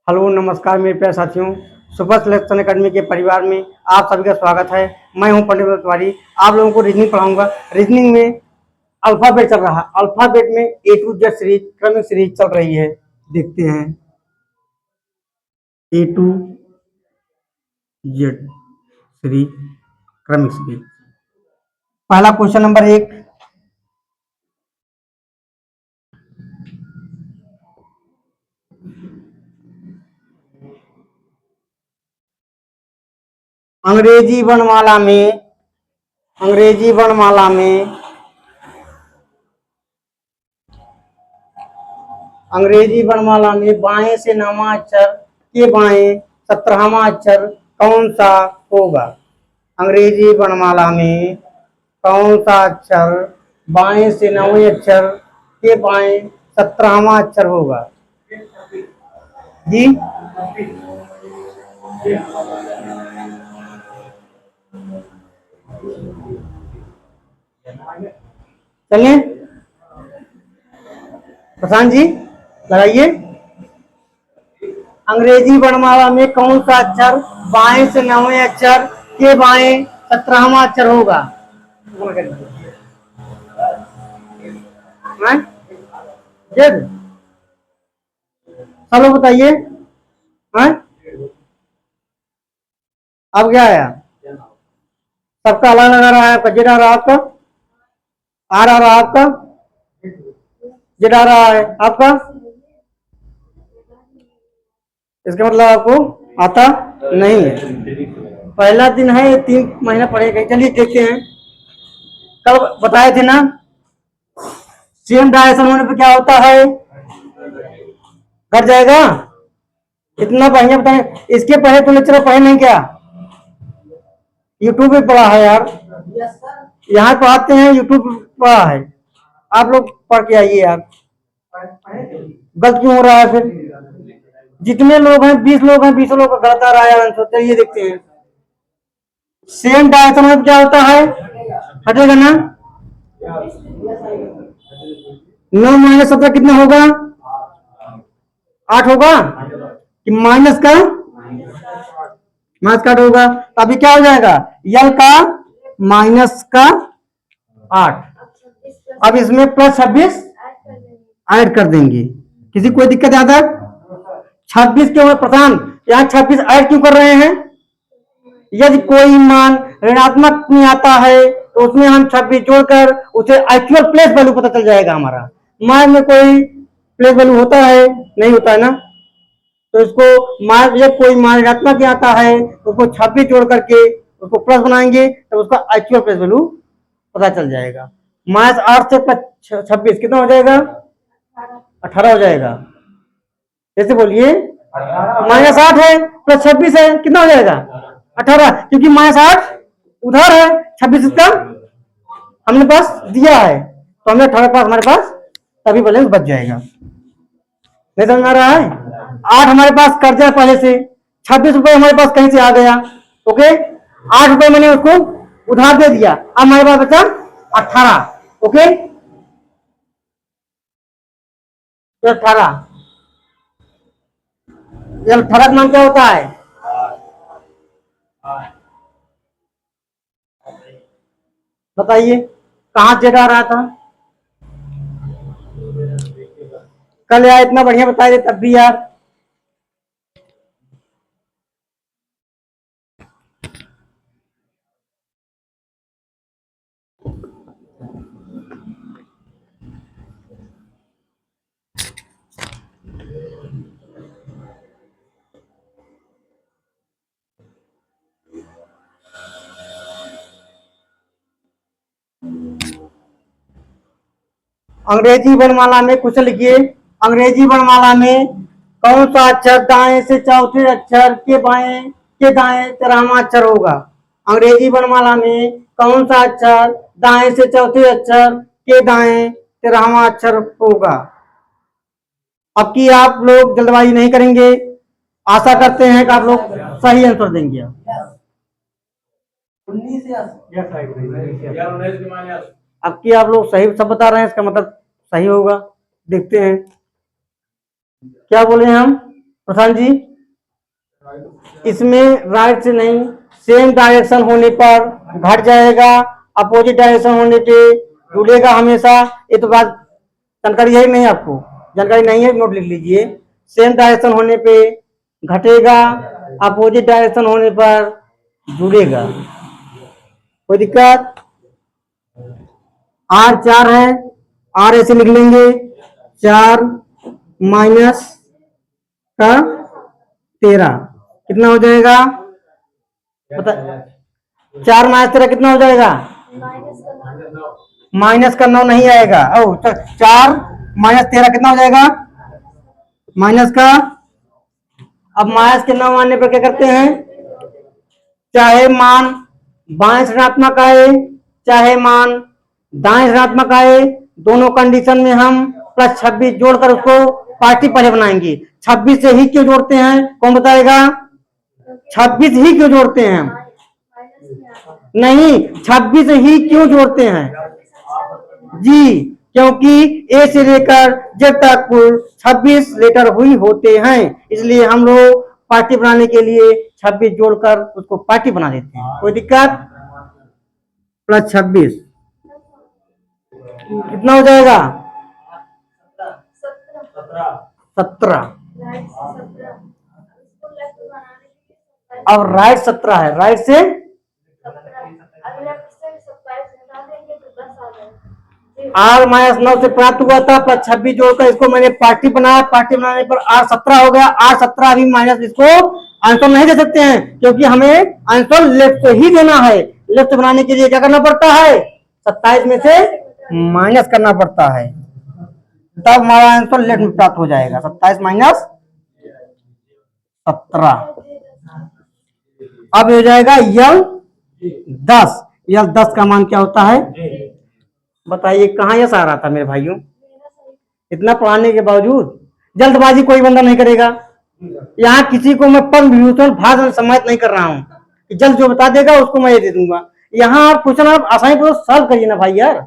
Hello नमस्कार मेरे प्यारे साथियों। सुपर सिलेक्शन एकेडमी के परिवार में आप सभी का स्वागत है। मैं हूं पंडित तिवारी। आप लोगों को रीजनिंग पढ़ाऊंगा। रीजनिंग में अल्फाबेट चल रहा है। अल्फाबेट में ए टू जेड सीरीज क्रमिक सीरीज चल रही है। देखते हैं ए टू जेड सीरीज क्रमिक सीरीज। पहला क्वेश्चन नंबर 1। अंग्रेजी वर्णमाला में बाएं से 9वां अक्षर के बाएं 17वां अक्षर कौन सा होगा? अंग्रेजी वर्णमाला में कौन सा अक्षर बाएं से 9वें अक्षर के बाएं 17वां अक्षर होगा? जी चलिए प्रशांत जी लगाइए। अंग्रेजी वर्णमाला में कौन सा अक्षर बाएं से 9वें अक्षर के बाएं 17वां अक्षर होगा? जेड। सब लोग बताइए। अब क्या आया? सबका अलग लगा रहा है। आपका जेड आ रहा है, आपका आर आ रहा है, आपका जेड आ रहा है, आपका। इसका मतलब आपको आता नहीं है। पहला दिन है, ये 3 महीना पढ़ेगा। चलिए देखते हैं। कल बताए थे ना, सेम डायरेक्शन होने पे क्या होता है? घट जाएगा। इतना बढ़िया बताए। इसके पहले तो लेक्चर पढ़े नहीं क्या? यूट्यूब पे पढ़ा है यार। यहाँ पढ़ाते हैं, यूट्यूब पे पढ़ा है। आप लोग पढ़ के आइए यार। गलत क्यों हो रहा है फिर? जितने लोग हैं 20 लोग हैं, 20 लोग का गलत आ रहा है आंसर। चलिए देखते हैं। सेम डायरेक्शन में क्या होता है? हटेगा ना। 9 माइनस 17 कितना होगा? 8 होगा कि माइनस का माइनस का 8 होगा। तो अभी क्या हो जाएगा? यल का माइनस का 8। अब इसमें प्लस 26 ऐड कर देंगे। किसी कोई दिक्कत यहाँ तक? 26 क्यों है प्रधान? यहाँ 26 ऐड क्यों कर रहे हैं? यदि कोई मान ऋणात्मक में आता है तो उसमें हम 26 जोड़कर उसे एक्चुअल प्लेस वैल्यू पता चल जाएगा हमारा। मान में कोई प्लेस वैल्यू होता है? नहीं होता है ना। तो इसको मान, जब कोई मान ऋणात्मक में आता है तो उसको 26 जोड़ करके उसको प्लस बनाएंगे तो उसका एक्चुअल प्लेस वैल्यू पता चल जाएगा। -8 से 26 कितना हो जाएगा? 18 हो जाएगा। जैसे बोलिए, -8 है प्लस 26 है, कितना हो जाएगा? 18। क्योंकि -8 उधर है, 26 इसका हमने पास दिया है, तो हमने 18 पास हमारे पास तभी बैलेंस बच जाएगा। नहीं समझ आ रहा है? 8 हमारे पास कर्जा पहले से, 26 रुपए हमारे पास कहीं से आ गया। ओके, 8 रुपए मैंने उसको उधार दे दिया। अब हमारे पास बचा 18। ओके, 18। ये 18 का मान क्या होता है? बताइए, कहां जेड आ रहा था? कल यार इतना बढ़िया बताए थे, तब भी यार। अंग्रेजी वर्णमाला में क्वेश्चन लिखिए। अंग्रेजी वर्णमाला में कौन सा अक्षर दाएं से चौथे अक्षर के दाएं 13वां अक्षर होगा? अंग्रेजी वर्णमाला में कौन सा अक्षर दाएं से चौथे अक्षर के दाएं 13वां अक्षर होगा? अब की आप लोग जल्दबाजी नहीं करेंगे। आशा करते हैं कि आप लोग सही आंसर देंगे। अब की आप लोग सही सब बता रहे हैं, इसका मतलब सही होगा। देखते हैं क्या बोले हम। प्रशांत जी, इसमें राइट से नहीं, सेम डायरेक्शन होने पर घट जाएगा, अपोजिट डायरेक्शन होने पे जुड़ेगा हमेशा। ये तो बात जानकारी है नहीं आपको? जानकारी नहीं है, नोट लिख लीजिए। सेम डायरेक्शन होने पे घटेगा, अपोजिट डायरेक्शन होने पर जुड़ेगा। कोई दिक्कत? आर 4 है, आर ऐसे लिख लेंगे, 4 माइनस का 13 कितना हो जाएगा? पता? 4 माइनस 13 कितना हो जाएगा? माइनस का 9 नहीं आएगा। ओ 4 माइनस 13 कितना हो जाएगा? माइनस का, अब माइनस के 9 आने पर क्या करते हैं? चाहे मान बाएं ऋणात्मक आए चाहे मान दाएं ऋणात्मक आए, दोनों कंडीशन में हम प्लस 26 जोड़कर उसको पॉजिटिव पहले बनाएंगे। 26 से ही क्यों जोड़ते हैं, कौन बताएगा? 26 ही क्यों जोड़ते हैं? नहीं, 26 ही क्यों जोड़ते हैं जी? क्योंकि ए से लेकर जेड तक कुल 26 लेटर हुई होते हैं, इसलिए हम लोग पार्टी बनाने के लिए 26 जोड़कर उसको पार्टी बना देते हैं। कोई दिक्कत? प्लस 26 कितना हो जाएगा? 17। अब राइट 17 है, राइट से आर माइनस 9 से प्राप्त हुआ था, प्लस 26 जोड़कर इसको मैंने पार्टी बनाया। पार्टी बनाने पर आर 17 हो गया। आर 17 अभी माइनस, इसको आंसर नहीं दे सकते हैं क्योंकि हमें आंसर लेफ्ट ही देना है। लेफ्ट बनाने के लिए क्या करना पड़ता है? 27 में से माइनस करना पड़ता है, तब हमारा आंसर लेफ्ट में प्राप्त हो जाएगा। 27 माइनस 17 अब हो जाएगा यल 10। यल 10 का मान क्या होता है बताइए? कहाँ यस आ रहा था मेरे भाइयों? इतना पढ़ाने के बावजूद जल्दबाजी कोई बंदा नहीं करेगा। यहाँ किसी को मैं पद्म विभूषण भाषण सम्मानित नहीं कर रहा हूँ कि जल्द जो बता देगा उसको मैं ये दे दूंगा। यहाँ आप क्वेश्चन आप आसानी पूर्वक सॉल्व करिए ना भाई यार।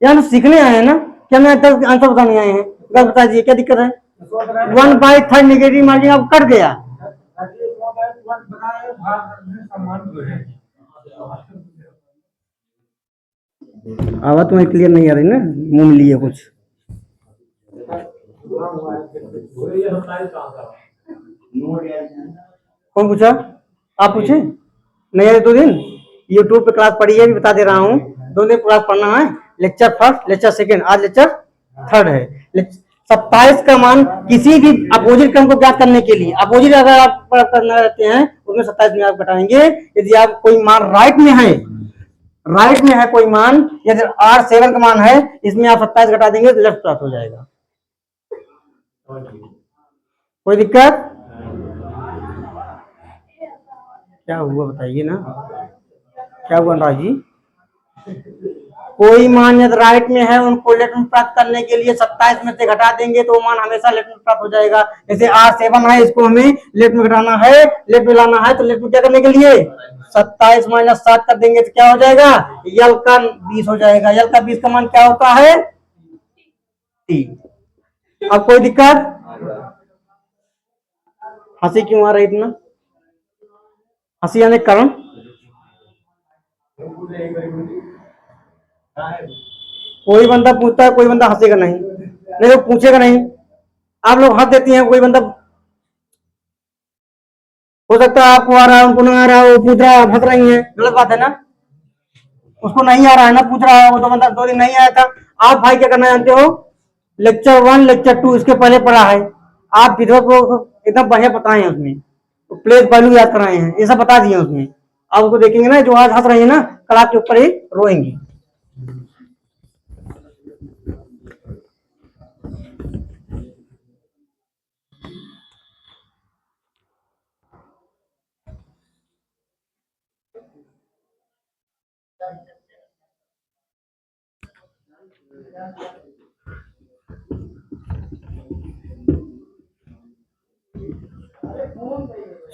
यहाँ तो सीखने आए हैं ना, क्या मैं आंसर बताने आए हैं? बता दीजिए क्या दिक्कत है? 1/3 नेगेटिव मार्जिन अब कट गया। आवाज तुम्हें क्लियर नहीं आ रही ना, मुंह में लिए कुछ। कौन पूछा? आप पूछे? नहीं आए 2 दिन? यूट्यूब पे क्लास पढ़ी है, भी बता दे रहा हूँ। 2 दिन क्लास पढ़ना है, लेक्चर फर्स्ट, लेक्चर सेकेंड, आज लेक्चर थर्ड है। 27 का मान किसी भी अपोजिट क्रम को ज्ञात करने के लिए, अपोजिट अगर आप करना रहते हैं उसमें 27 में आप घटाएंगे। यदि आप कोई मान राइट में है, राइट में है कोई मान, यदि R7 का मान है, इसमें आप 27 घटा देंगे तो लेफ्ट प्राप्त हो जाएगा। कोई दिक्कत? क्या हुआ बताइए ना, क्या हुआ राज जी? कोई मान यदि राइट में है उनको लेफ्ट में प्राप्त करने के लिए 27 में से घटा देंगे तो मान हमेशा लेफ्ट में प्राप्त हो जाएगा। जैसे R7 है, इसको हमें लेफ्ट में घटाना है, लेफ्ट में लाना है, तो लेफ्ट में क्या करने के लिए 27 माइनस 7 कर देंगे तो क्या हो जाएगा? यल का 20 हो जाएगा। यल का 20 का मान क्या होता है? T। अब कोई दिक्कत? हंसी क्यों आ रही इतना? हंसी आने का कारण? कोई बंदा पूछता है, कोई बंदा हंसेगा नहीं, नहीं तो पूछेगा नहीं। आप लोग हंस देती हैं, कोई बंदा हो सकता है आपको आ रहा है, उनको नहीं आ रहा है, वो पूछ रहा है, हंस रही है, गलत बात है ना। उसको नहीं आ रहा है ना, पूछ रहा है, वो तो बंदा 2 दिन नहीं आया था। आप भाई क्या करना जानते हो? लेक्चर 1 लेक्चर 2 इसके पहले पढ़ा है, आप विधवा को एकदम बढ़िया बताए हैं, उसमें प्लेस वैल्यू याद कराए हैं, ये सब बता दिए उसमें। आप उसको देखेंगे ना, जो आज हंस रही है ना, कल आपके ऊपर ही रोएंगी।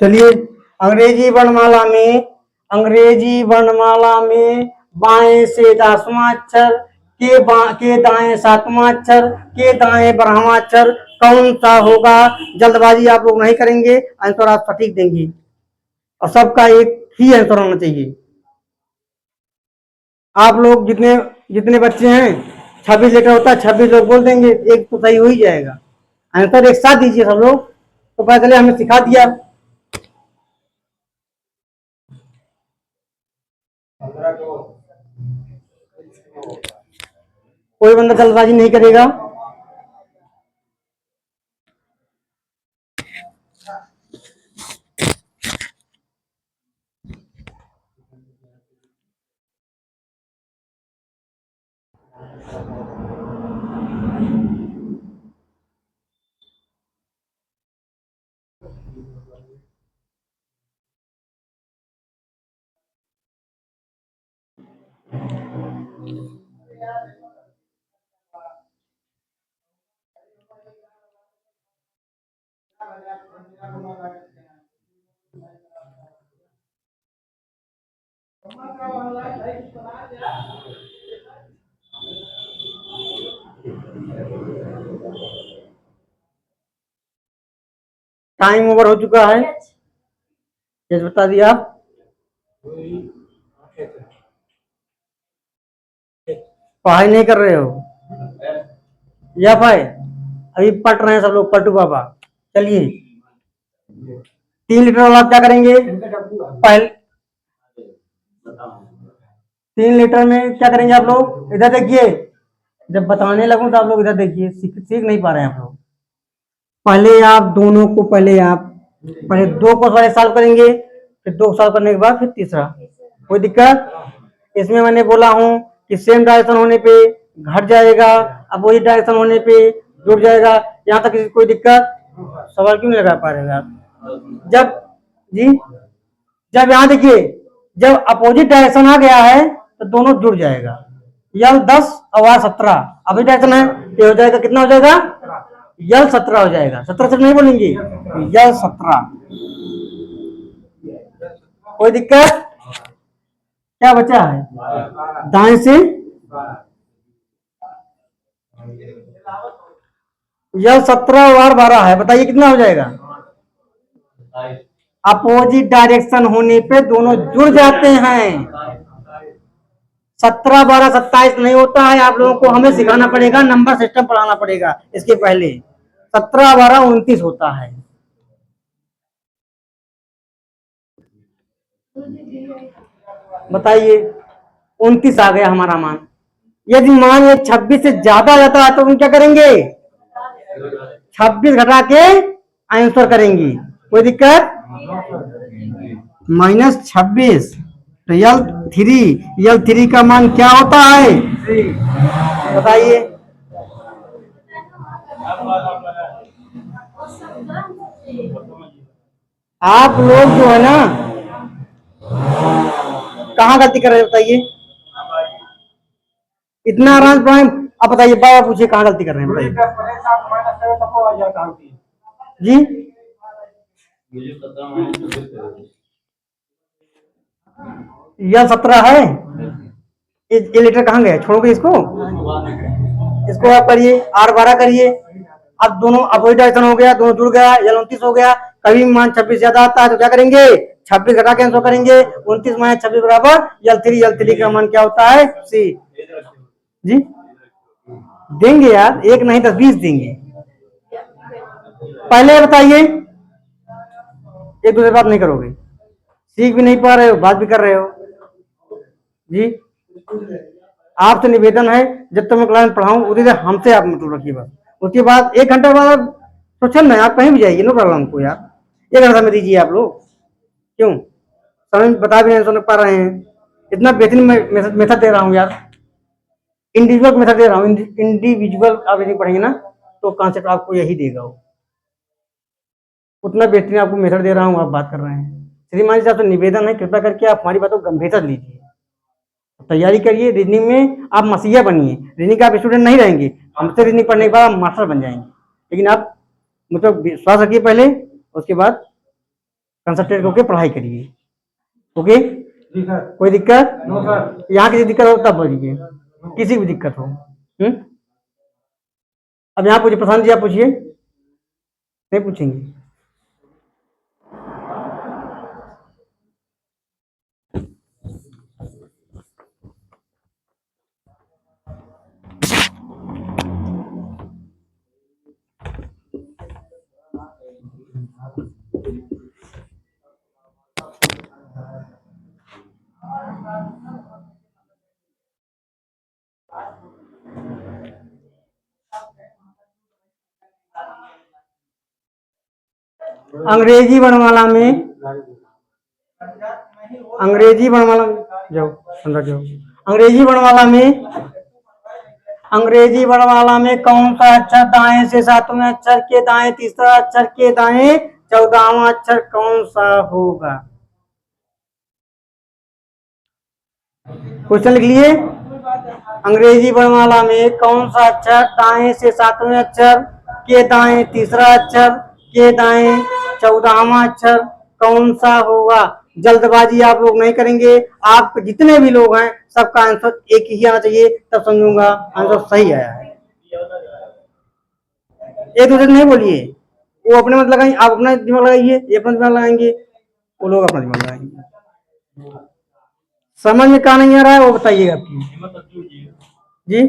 चलिए, अंग्रेजी वर्णमाला में बाएं से 10वां अक्षर के दाएं 7वां अक्षर के दाएं 12वां अक्षर कौन सा होगा। जल्दबाजी आप लोग नहीं करेंगे, आंसर आप सटीक देंगे और सबका एक ही आंसर होना चाहिए। आप लोग जितने जितने बच्चे हैं 26 लेटर होता है, 26 लोग बोल देंगे, एक तो सही हो ही जाएगा। आंसर एक साथ दीजिए सब लोग, तो पता चले हमें सिखा दिया। कोई बंदा जल्दबाजी नहीं करेगा। टाइम ओवर हो चुका है, ये बता दिया आप। पढ़ाई नहीं कर रहे हो या भाई? अभी पढ़ रहे हैं सब लोग, पलटू बाबा। चलिए 3 लीटर वाला आप क्या करेंगे पहले? 3 लीटर में क्या करेंगे आप लोग? इधर देखिए, जब बताने लगूं तो आप लोग इधर देखिए, सीख नहीं पा रहे हैं आप लोग। पहले आप दोनों को पहले 2 को सारे सॉल्व करेंगे, फिर 2 सॉल्व करने के बाद फिर तीसरा। कोई दिक्कत? इसमें मैंने बोला हूं कि सेम डायरेक्शन होने पे घट जाएगा, अपोजिट डायरेक्शन होने पे जुड़ जाएगा। यहाँ तक किसी कोई दिक्कत? सवाल क्यों नहीं लगा पा रहे आप? जब जी जब यहाँ देखिए, जब अपोजिट डायरेक्शन आ गया है तो दोनों जुड़ जाएगा। यल 10 और आर 17 अपोजिट डायरेक्शन है, ये हो जाएगा, कितना हो जाएगा? यल 17 हो जाएगा। 17 से नहीं बोलेंगे, यल 17। कोई दिक्कत? क्या बचा है? दाएं से यल 17 और 12 है, बताइए कितना हो जाएगा? अपोजिट डायरेक्शन होने पे दोनों जुड़ जाते हैं। 17 12 27 नहीं होता है। आप लोगों को हमें सिखाना पड़ेगा, नंबर सिस्टम पढ़ाना पड़ेगा। इसके पहले 17 12 29 होता है। बताइए, 29 आ गया हमारा मान। यदि मान ये 26 से ज्यादा आ जाता है तो हम क्या करेंगे? 26 घटा के आंसर करेंगे। कोई दिक्कत? -26 तो यल थ्री का मान क्या होता है? बताइए। आप लोग जो है ना, कहाँ गलती कर रहे हैं बताइए? इतना आराम पढ़ाएं। आप बताइए, बाबा पूछिए कहाँ गलती कर रहे हैं बताइए जी। यह 17 है। ये लेटर कहाँ गया? छोड़ोगे इसको? इसको आप करिए, आर 12 करिए। अब दोनों अपोजिट डायरेक्शन हो गया, दोनों जुड़ गया, यल 29 हो गया। कभी मान 26 ज्यादा आता है तो क्या करेंगे? 26 घटा के आंसर करेंगे। 29 माइनस 26 बराबर यल 3 का मान क्या होता है? सी। जी देंगे यार, एक नहीं 10 20 देंगे। पहले बताइए, एक दूसरे बात नहीं करोगे, सीख भी नहीं पा रहे हो, बात भी कर रहे हो जी। आपसे निवेदन है, जब तक मैं क्लास पढ़ाऊं उतनी देर हमसे आप मतलब रखिए बस। उसके बाद 1 घंटे बाद तो चल रहे आप कहीं भी जाइए, नो प्रॉब्लम को यार। 1 घंटा में दीजिए आप लोग, क्यों समझ बता भी नहीं समझ पा रहे हैं? इतना बेहतरीन मेथड दे रहा हूँ यार, इंडिविजुअल मेथड दे रहा हूँ। इंडिविजुअल आप यदि पढ़ेंगे ना तो कॉन्सेप्ट आपको यही देगा वो। उतना बेहतरीन आपको मेथड दे रहा हूँ, आप बात कर रहे हैं। श्रीमान जी आपसे निवेदन है, कृपया करके आप हमारी बातों को गंभीरता लीजिए, तैयारी करिए। रीजनिंग में आप मसीहा बनिए। रीजनिंग का आप स्टूडेंट नहीं रहेंगे, हमसे रीजनिंग पढ़ने के बाद आप मास्टर बन जाएंगे। लेकिन आप मतलब विश्वास रखिए पहले, उसके बाद कंसंट्रेट होकर पढ़ाई करिए। ओके? कोई दिक्कत? यहाँ किसी दिक्कत हो तब बोलिए, किसी भी दिक्कत हो। अब यहाँ पूछिए, प्रशांत जी आप पूछिए। नहीं पूछेंगे। अंग्रेजी वर्णमाला में, अंग्रेजी वर्णमाला में जाओ, अंदर जाओ। अंग्रेजी वर्णमाला में, अंग्रेजी वर्णमाला में कौन सा अक्षर दाएं से सातवें अक्षर के दाएं तीसरा अक्षर के दाएं 14वां अक्षर कौन सा होगा? क्वेश्चन लिख लिए। अंग्रेजी वर्णमाला में कौन सा अक्षर दाएं से सातवें अक्षर के दाएं तीसरा अक्षर के दाएं 14वां अक्षर कौन सा होगा? जल्दबाजी आप लोग नहीं करेंगे। आप जितने भी लोग हैं सबका आंसर एक ही आना चाहिए, तब समझूंगा आंसर सही आया है। एक दूसरे नहीं बोलिए, वो अपने मत लगाएंगे, आप अपना दिमाग लगाइए, ये अपना दिमाग लगाएंगे, वो लोग अपना दिमाग लगाएंगे। समझ में कहा नहीं आ रहा है वो बताइएगा जी।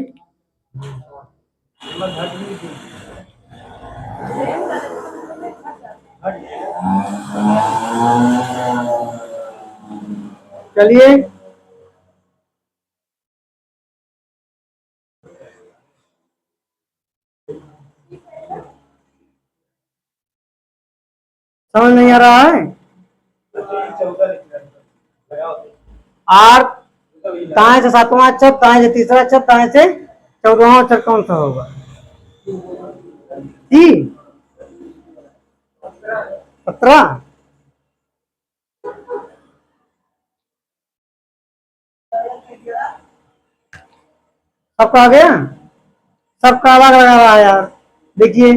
चलिए समझ नहीं आ रहा है। आर दाएं से सातवां अक्षर, दाएं से तीसरा अक्षर, दाएं से 14वां अक्षर कौन सा होगा? जी 17। सबका आ गया, सबका अलग लगा रहा है यार। देखिए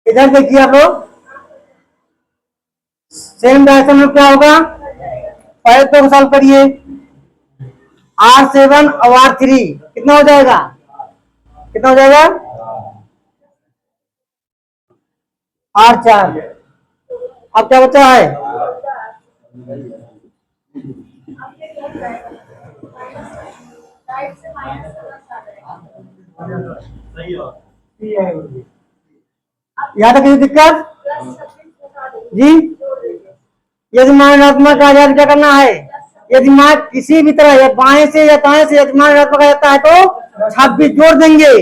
इधर देखिए आप लोग, सेम डायरेक्शन में क्या होगा? पहले तो सॉल्व करिए। R7 और R3 कितना हो जाएगा? कितना हो जाएगा? R4। अब क्या बचा है? यहाँ तक किसी दिक्कत जी? यदि मान ऋणात्मक आ जाए क्या करना है? यदि मान किसी भी तरह या बाएं से या दाएं से यदि मान ऋणात्मक आ जाता है तो 26 जोड़ देंगे।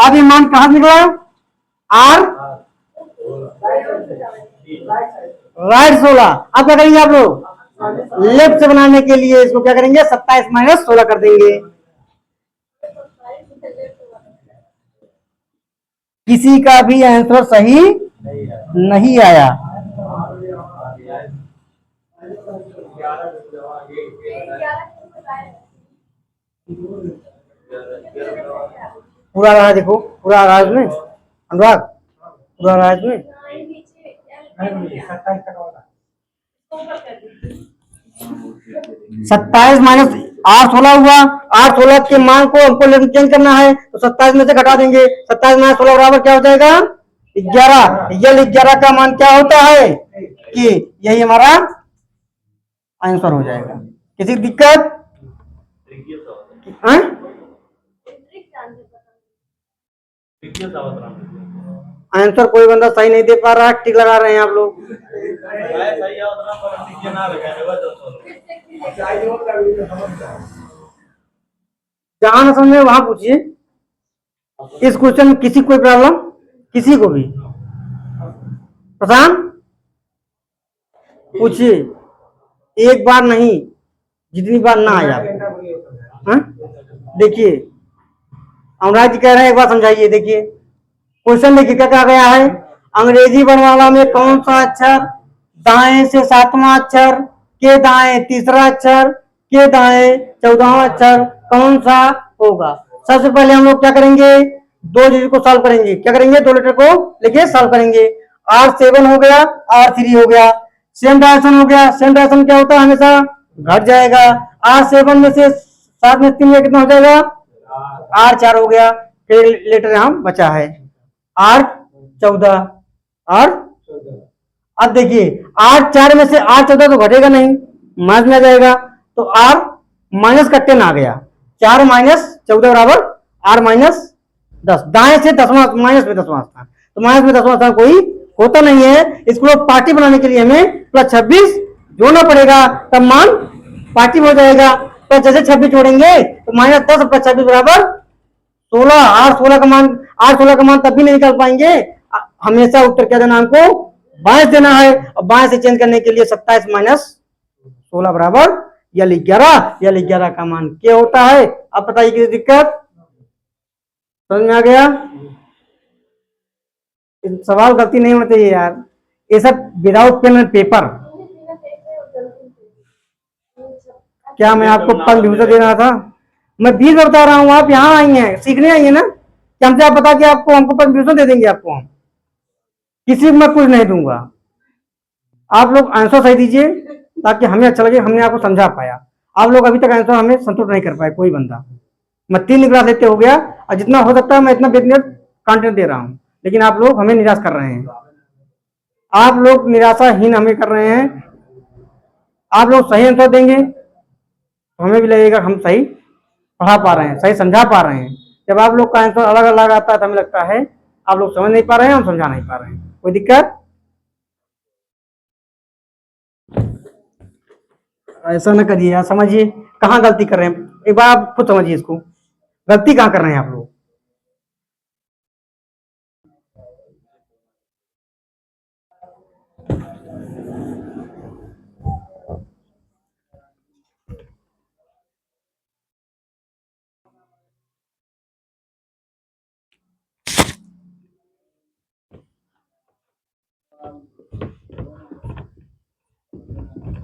अब ये मान कहां निकला? R right 16। अब क्या करेंगे आप लोग? लेफ्ट से बनाने के लिए इसको क्या करेंगे? 27 माइनस 16 कर देंगे। किसी का भी आंसर सही नहीं आया। पूरा रहा, देखो पूरा रहा इसमें अनुराग, पूरा रहा इसमें। 27 माइनस 8 16 हुआ। 8 16 के मान को हमको चेंज करना है तो 27 में से घटा देंगे। 27 माइनस 16 बराबर क्या हो जाएगा? 11। यल 11 का मान क्या होता है कि यही हमारा आंसर हो जाएगा। किसी दिक्कत? आंसर कोई बंदा सही नहीं दे पा रहा, टिक लगा रहे हैं आप लोग। जहां ना समझे वहां पूछिए। इस क्वेश्चन में किसी कोई प्रॉब्लम? किसी को भी? प्रशांत पूछिए, एक बार नहीं जितनी बार ना आया। देखिए अनुराग जी कह रहे हैं एक बार समझाइए। देखिए क्वेश्चन देखिए क्या कहा गया है? अंग्रेजी वर्णमाला में कौन सा अक्षर दाएं से सातवां अक्षर के दाएं तीसरा अक्षर के दाएं 14वां अक्षर कौन सा होगा? सबसे पहले हम लोग क्या करेंगे? दो चीज को सॉल्व करेंगे। क्या करेंगे? दो लेटर को लेके सॉल्व करेंगे। R7 हो गया, R3 हो गया। सेम डायरेक्शन हो गया। सेम डायरेक्शन क्या होता है, हमेशा घट जाएगा। R7 में से 7 में 3 कितना हो जाएगा, R4 हो गया। फिर लेटर यहां बचा है R14। और अब देखिए R4 में से R14 तो घटेगा नहीं, माइनस में आ जाएगा, तो R माइनस का 10 आ गया। 4 माइनस 14 बराबर R माइनस 10। दाएं से दसवां माइनस में दसवां स्थान, तो माइनस में दसवां स्थान कोई होता नहीं है। इसको पार्टी बनाने के लिए हमें +26 जोड़ना पड़ेगा, तब मान पार्टी हो जाएगा। तो जैसे 26 जोड़ेंगे तो -10 + 26 बराबर 16। R16 का मान तब भी नहीं निकाल पाएंगे, हमेशा उत्तर क्या देना हमको, 22 देना है। और 22 से चेंज करने के लिए 27 माइनस 16 बराबर यल 11। यल 11 का मान क्या होता है। अब बताइए किसी दिक्कत, समझ में आ गया। सवाल गलती नहीं होना चाहिए यार, ये सब विदाउट पेन एंड पेपर। क्या मैं आपको कंफ्यूजन दे रहा था, मैं 20 बता रहा हूँ, आप यहाँ आई हैं सीखने आई है ना, क्या हमसे आप बता के आपको हमको कंफ्यूजन दे देंगे, आपको हम किसी को मैं कुछ नहीं दूंगा। आप लोग आंसर सही दीजिए ताकि हमें अच्छा लगे, हमने आपको समझा पाया। आप लोग अभी तक आंसर हमें संतुष्ट नहीं कर पाए कोई बंदा। मैं 3 क्लास लेते हो गया, और जितना हो सकता है मैं इतना बेनियत कंटेंट दे रहा हूँ, लेकिन आप लोग हमें निराश कर रहे हैं। आप लोग निराशाहीन हमें कर रहे हैं। आप लोग सही आंसर देंगे तो हमें भी लगेगा हम सही पढ़ा पा रहे हैं, सही समझा पा रहे हैं। जब आप लोग का आंसर अलग अलग आता है तो हमें लगता है आप लोग समझ नहीं पा रहे हैं, हम समझा नहीं पा रहे हैं। कोई दिक्कत, ऐसा ना करिए यार, समझिए कहाँ गलती कर रहे हैं, एक बार आप खुद समझिए इसको, गलती कहाँ कर रहे हैं आप लोग।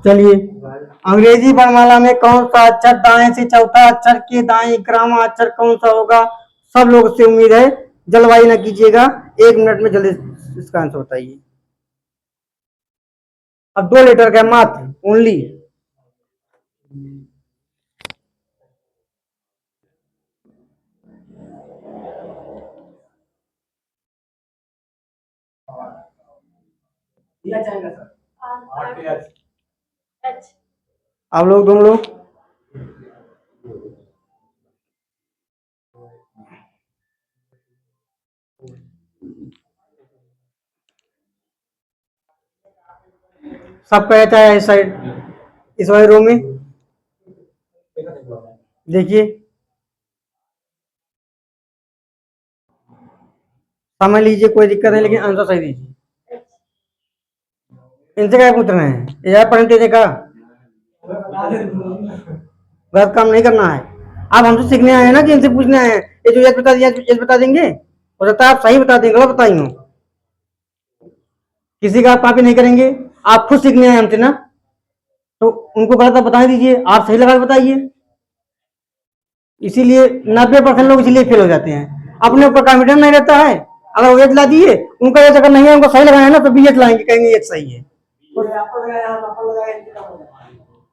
चलिए, अंग्रेजी वर्णमाला में कौन सा अक्षर दाएं से चौथा अक्षर के दाएं ग्रामा अक्षर कौन सा होगा। सब लोग से उम्मीद है, जल्दबाजी ना कीजिएगा, 1 मिनट में जल्दी इसका आंसर बताइए। अब 2 लेटर का मात्र ओनली। आप लोग दोनों लोग सब कहता है इस साइड, इस वाले रो में देखिए, समझ लीजिए, कोई दिक्कत है, लेकिन आंसर सही दीजिए। इनसे क्या पूछ रहे हैं, ये पढ़ने देने का गलत काम नहीं करना है। आप हमसे सीखने आए हैं ना कि इनसे पूछने आए हैं, ये जो बता दिया ये बता देंगे, हो सकता है आप सही बता देंगे, गलत बताई हो, किसी का आप कॉपी नहीं करेंगे। आप खुद सीखने आए हमसे ना, तो उनको गलत आप बता दीजिए, आप सही लगा बताइए। इसीलिए 90% लोग इसीलिए फेल हो जाते हैं, अपने ऊपर कॉन्फिडेंस नहीं रहता है। अगर वो एच ला दिए, उनका एच अगर नहीं है, उनको सही लगाया है ना, तो बी एच लाएंगे, कहेंगे एच सही है।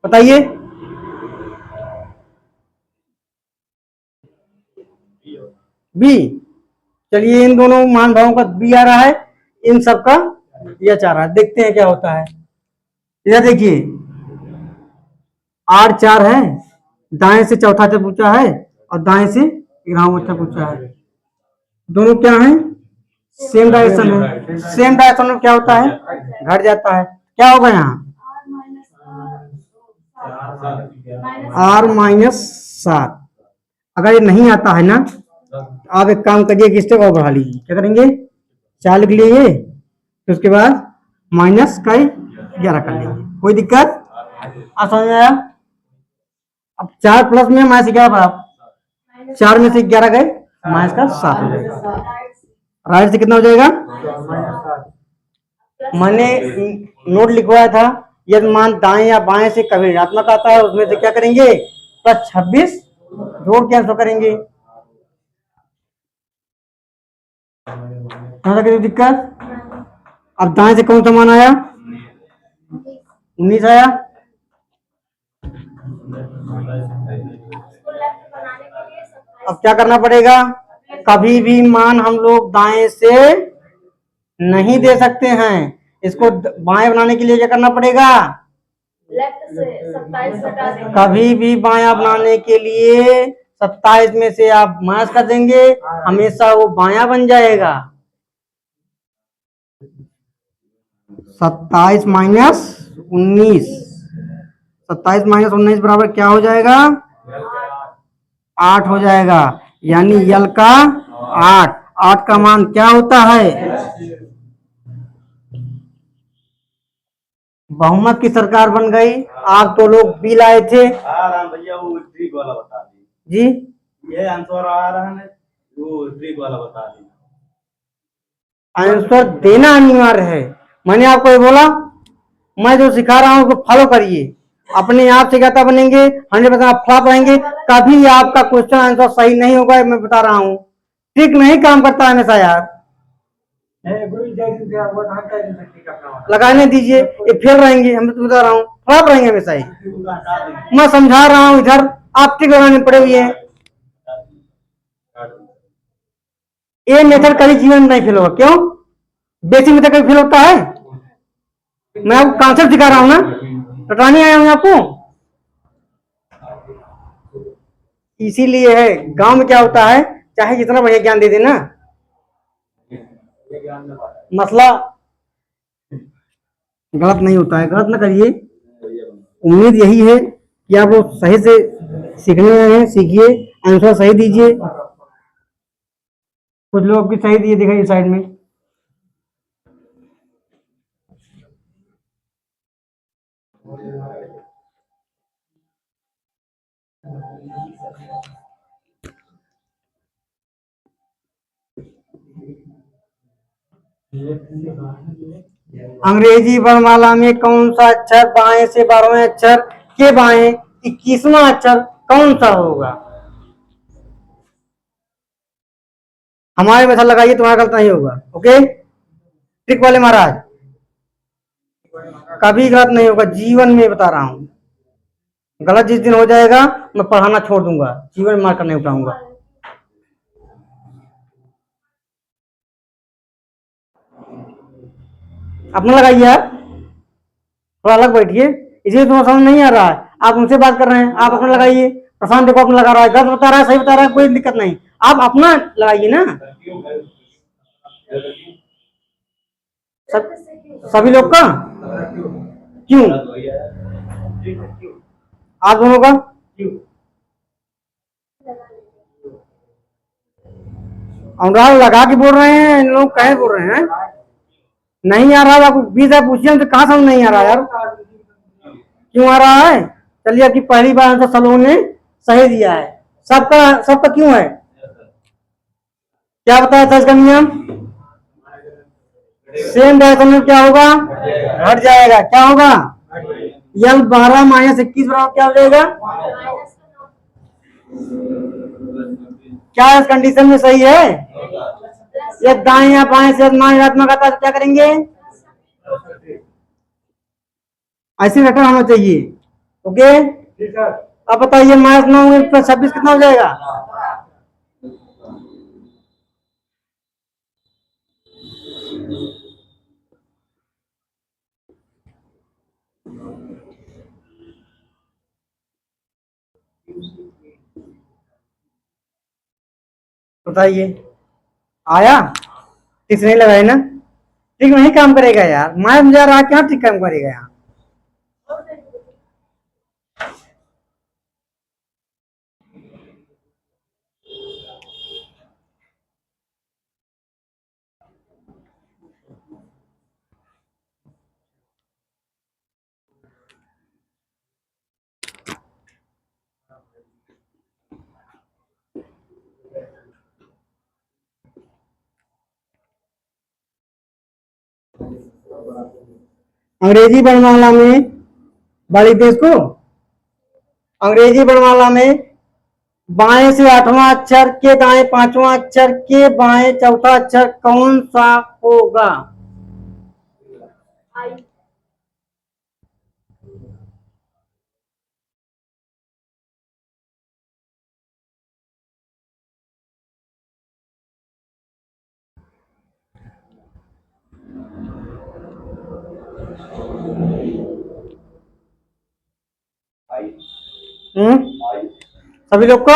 बताइए, बी। चलिए, इन दोनों महानुभावों का बी आ रहा है, इन सबका एच आ रहा है, देखते हैं क्या होता है। इधर देखिए, R4 है, दाएं से चौथा अक्षर पूछा है और दाएं से 11वां अक्षर पूछा है, दोनों क्या है, सेम डायरेक्शन है। सेम डायरेक्शन में क्या होता है, घट जाता है। क्या होगा यहाँ, R-7। अगर ये नहीं आता है ना, आप एक काम करिए कि स्टेप और बढ़ा लीजिए। क्या करेंगे, 4 लिख लीजिए, फिर उसके बाद माइनस का 11 कर लीजिए। कोई दिक्कत, आप समझ में आया। अब 4 प्लस में माइनस 11 बराबर, 4 में से 11 गए, माइनस का 7 हो जाएगा। राइट से कितना हो जाएगा, मैंने नोट लिखवाया था, यदि मान दाएं या बाएं से कभी ऋणात्मक आता है, उसमें से क्या करेंगे, +26 जोड़ के आंसर करेंगे। कोई दिक्कत। अब दाएं से कौन सा मान आया, 19 आया। अब क्या करना पड़ेगा, कभी भी मान हम लोग दाएं से नहीं दे सकते हैं, इसको बाएं बनाने के लिए क्या करना पड़ेगा, लेफ्ट से 27 घटा देंगे। कभी भी बायां बनाने के लिए 27 में से आप माइनस कर देंगे, हमेशा वो बायां बन जाएगा। 27 माइनस 19, 27 माइनस 19 बराबर क्या हो जाएगा, 8 हो जाएगा। यानी यल का 8, 8 का मान क्या होता है, बहुमत की सरकार बन गई। आप तो लोग बिल आए थे। राम भैया वो ट्रिक वाला बता दी जी, ये आंसर आ रहा है, वो ट्रिक वाला बता दी। आंसर देना अनिवार्य है। मैंने आपको ये बोला, मैं जो सिखा रहा हूँ उसको फॉलो करिए, अपने आप से ज्ञाता बनेंगे, 100% आप फ्लॉप रहेंगे। कभी आपका क्वेश्चन आंसर सही नहीं होगा, मैं बता रहा हूँ। ट्रिक नहीं काम करता हमेशा यार, लगाने दीजिए, ये फेल रहेंगे, हम तो बता रहा हूँ, फ्लॉप रहेंगे हमेशा ही। मैं समझा रहा हूँ इधर, आप ट्रिक लगाने पड़े हुए हैं। ये मेथड कभी जीवन में नहीं फेल होगा। क्यों, बेसिक मेथड कभी फेल होता है? मैं आपको कॉन्सेप्ट सिखा रहा हूँ ना, रटाने आया हूँ आपको। इसीलिए है, गांव में क्या होता है, चाहे जितना बढ़िया ज्ञान दे देना, मसला गलत नहीं होता है। गलत ना करिए, उम्मीद यही है कि आप लोग सही से सीखने आए हैं, सीखिए, आंसर सही दीजिए। कुछ लोग भी सही दिए दिखाइए साइड में। अंग्रेजी वर्णमाला में कौन सा अक्षर बाएं से 12वें अक्षर के बाएं 21वां अक्षर कौन सा होगा? हमारे मेथड लगाइए, तुम्हारा गलत नहीं होगा। ओके, ट्रिक वाले महाराज, कभी गलत नहीं होगा जीवन में, बता रहा हूं। गलत जिस दिन हो जाएगा मैं पढ़ाना छोड़ दूंगा, जीवन में मार्कर नहीं उठाऊंगा। अपना लगाइए यार, थोड़ा अलग बैठिए, इसलिए तुम्हें समझ नहीं आ रहा है। आप उनसे बात कर रहे हैं, आप अपना लगाइए। प्रशांत देखो अपना लगा रहा है, गलत बता रहा है सही बता रहा है, कोई दिक्कत नहीं, आप अपना लगाइए ना। सभी लोग का क्यों, आप दोनों का अनुराग लगा के बोल रहे हैं, इन लोग कहे बोल रहे हैं नहीं आ रहा। आपको 20 आप पूछिए, हमसे कहाँ समझ नहीं आ रहा यार, क्यों आ रहा है? चलिए, आपकी पहली बार आंसर सब लोगों ने सही दिया है। सबका सबका क्यों है, क्या बताया था इसका नियम? सेम डायरेक्शन में क्या होगा, घट जाएगा। क्या होगा, यल 12 माइनस 21 बराबर क्या हो जाएगा? क्या इस कंडीशन में सही है? ये दाएं या बाएं से ऋणात्मक आता है तो क्या करेंगे, ऐसे वेक्टर होना चाहिए। ओके, अब बताइए माइनस 9 प्लस 26 कितना हो जाएगा? बताइए, आया? ठीक से नहीं लगाए ना, ठीक नहीं काम करेगा यार, माइनस जा रहा, क्या ठीक काम करेगा यहाँ? अंग्रेजी वर्णमाला में बड़ी देश को, अंग्रेजी वर्णमाला में बाएं से 8वां अक्षर के दाएं 5वां अक्षर के बाएं चौथा अक्षर कौन सा होगा? सभी लोग का।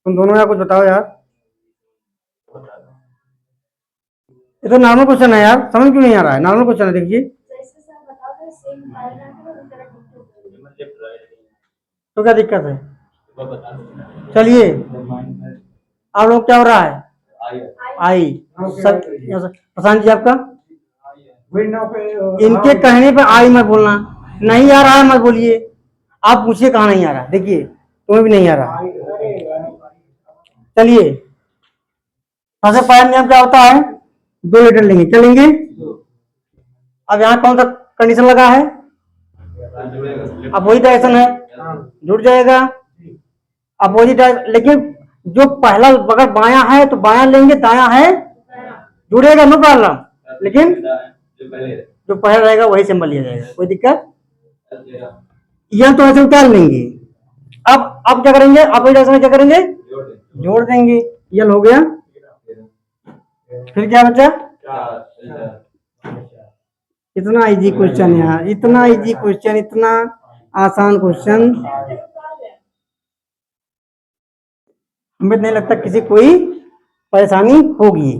तुम दोनों यार कुछ बताओ यार, ये तो नॉर्मल क्वेश्चन है यार, समझ क्यों नहीं आ रहा है? नॉर्मल क्वेश्चन है, देखिए। जैसे सर बता दो सेम पैराग्राफ है करेक्ट तो क्या दिक्कत है? चलिए, आप लोग क्या हो रहा है? आई सब प्रशांत जी आपका। इनके कहने पे आई मत बोलना, नहीं आ रहा है मत बोलिए। आप पूछिए कहाँ नहीं आ रहा, देखिए तुम्हें भी नहीं आ रहा। चलिए, सबसे पहला नियम क्या होता है? 2 लीटर लेंगे, क्या लेंगे? अब यहाँ कौन सा कंडीशन लगा है? अपोजिट डायरेक्शन है, जुड़ जाएगा। अपोजिट लेकिन जो पहला अगर बायां है तो बायां लेंगे, दायां है जुड़ेगा, नो प्रॉब्लम। लेकिन जो पहला रहेगा वही सिंबल लिया जाएगा, कोई दिक्कत? यह तो ऐसे उतार लेंगे। अब क्या करेंगे? अपोजिट डायरेक्शन में क्या करेंगे? जोड़ देंगे। यल हो गया। फिर क्या बचा? इतना इजी क्वेश्चन यार, इतना इजी क्वेश्चन, इतना आसान क्वेश्चन, हमें नहीं लगता किसी कोई परेशानी होगी।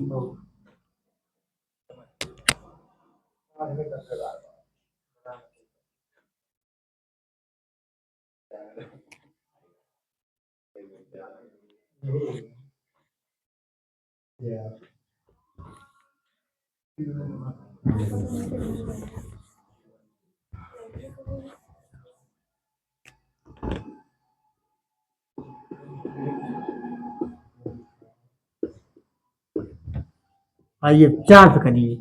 आइए 4 पे करिए,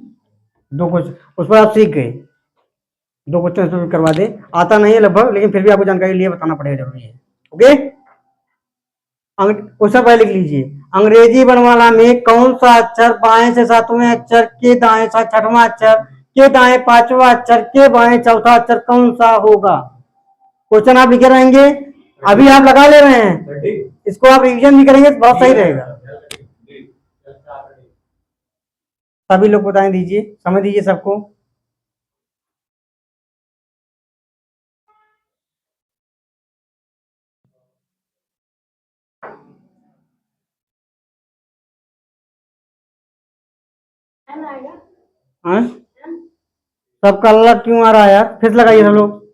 2 क्वेश्चन उस पर आप सीख गए, 2 क्वेश्चन उसमें करवा दे। आता नहीं है लगभग, लेकिन फिर भी आपको जानकारी लिए बताना पड़ेगा, जरूरी है। ओके, क्वेश्चन पहले लिख लीजिए। अंग्रेजी वर्णमाला में कौन सा अक्षर बाएं से 7वें अक्षर के दाएं से 6वां अक्षर के दाएं 5वां अक्षर के बाएं 4था अक्षर कौन सा होगा? क्वेश्चन आप लिखे रहेंगे, अभी आप लगा ले रहे हैं, इसको आप रिवीजन भी करेंगे तो बहुत सही रहेगा। सभी लोग बताएं, दीजिए, समझ दीजिए सबको। एन आएगा। हाँ, सबका अलग क्यों आ रहा है यार? फिर लगाइए सब लोग।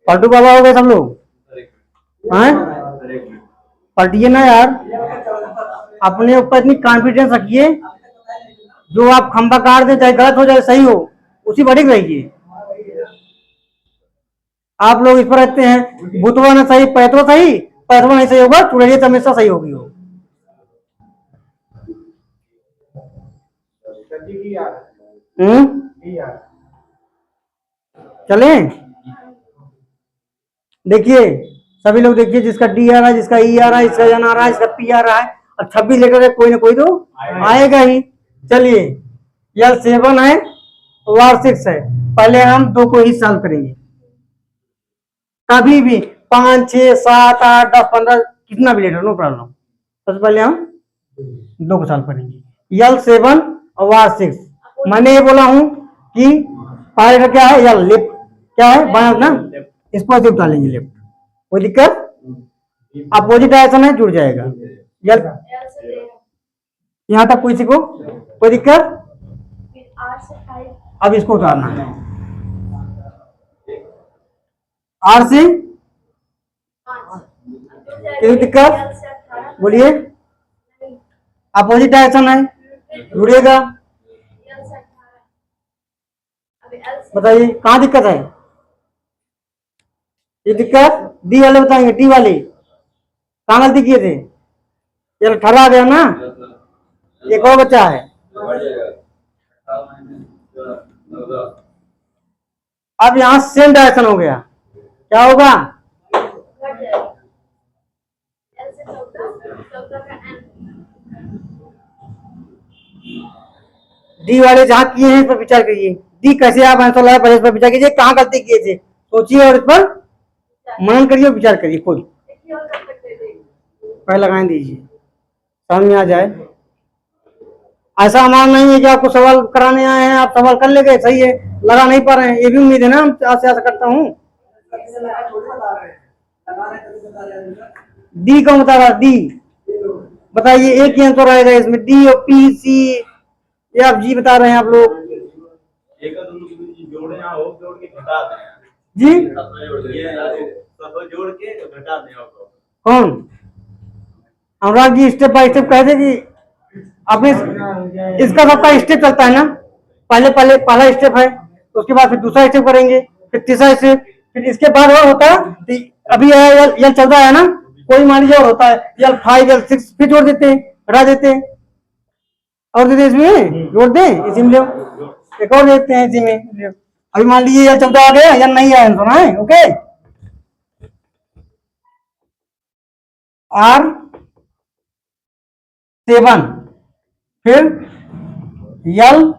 पलटू बाबा हो गए सब लोग? हाँ, पलटिए ना यार, अपने ऊपर इतनी कॉन्फिडेंस रखिए, जो आप खंबा काट दे, चाहे गलत हो चाहे सही हो, उसी पर अडिग रहिए। आप लोग इस पर रहते हैं, भूतवा ना सही पैतवा सही, पैतवा नहीं सही होगा, चुड़ैलिया तो हमेशा सही होगी वो। चले, देखिए सभी लोग देखिए, जिसका डी आ रहा है, जिसका ई आ रहा है, जिसका एन आ रहा है, जिसका पी आ रहा है, और 26 लेटर है, कोई ना कोई तो आएगा ही। चलिए, यह 7 है, वार 6 है। पहले हम 2 को ही सॉल्व करेंगे, कभी भी 5, 6, 7, 8, 10, 15 कितना भी लेटर, नो प्रॉब्लम। सबसे पहले हम 2 को सॉल्व करेंगे। यल 7 और वार 6। मैंने ये बोला हूं कि पहले लेटर क्या है? यल, लेफ्ट क्या है? बायां ना, इसको ऐसे उठा लेंगे लेफ्ट, कोई दिक्कत? अपोजिट डायरेक्शन है, जुड़ जाएगा। यल यहां तक किसी को कोई दिक्कत? अब इसको उतारना है, आर से कोई दिक्कत? बोलिए, अपोजिट डायरेक्शन है, जुड़ेगा। बताइए कहाँ दिक्कत है? ये दिक्कत डी वाले बताएंगे, डी वाले कहाँ गलती किए थे? ये 18 आ गया ना, एक और बच्चा है। अब यहां सेम डायरेक्शन हो गया, क्या होगा? डी वाले जहां किए हैं इस पर विचार करिए, डी कैसे आप आंसर लाए, पहले इस पर विचार कीजिए, कहाँ गलती किए थे, सोचिए और इस पर मनन करिए, विचार करिए खुद। पहले लगाए दीजिए, समझ में आ जाए। ऐसा हमारा नहीं है कि आपको सवाल कराने आए हैं, आप सवाल कर ले गए, सही है, लगा नहीं पा रहे हैं, ये भी उम्मीद है ना, हम आपसे आशा करता हूँ। डी कौन बता रहा, डी बताइए, एक ही आंसर आएगा इसमें, डी और पी सी या आप जी बता रहे हैं आप लोग एक का दोनों को जोड़े या हो जोड़ के घटा दें जी। ये सब जोड़ के घटा दें आपको। कौन Anurag ji, step by step कह दे कि आपने इसका सबका स्टेप चलता है ना, पहले पहले पहला स्टेप है, तो उसके बाद फिर दूसरा स्टेप करेंगे, फिर तीसरा स्टेप, फिर इसके बाद और होता है, तो अभी यल 14 है ना, कोई मान लीजिए और होता है यल 5 यल 6, फिर जोड़ देते हैं, हटा देते हैं, और देते इसमें जोड़ दें, इसी में एक और देते हैं इसी में। अभी मान लीजिए यल 14 आ गया या नहीं आया, सुना है, ओके। R7 फिर L3,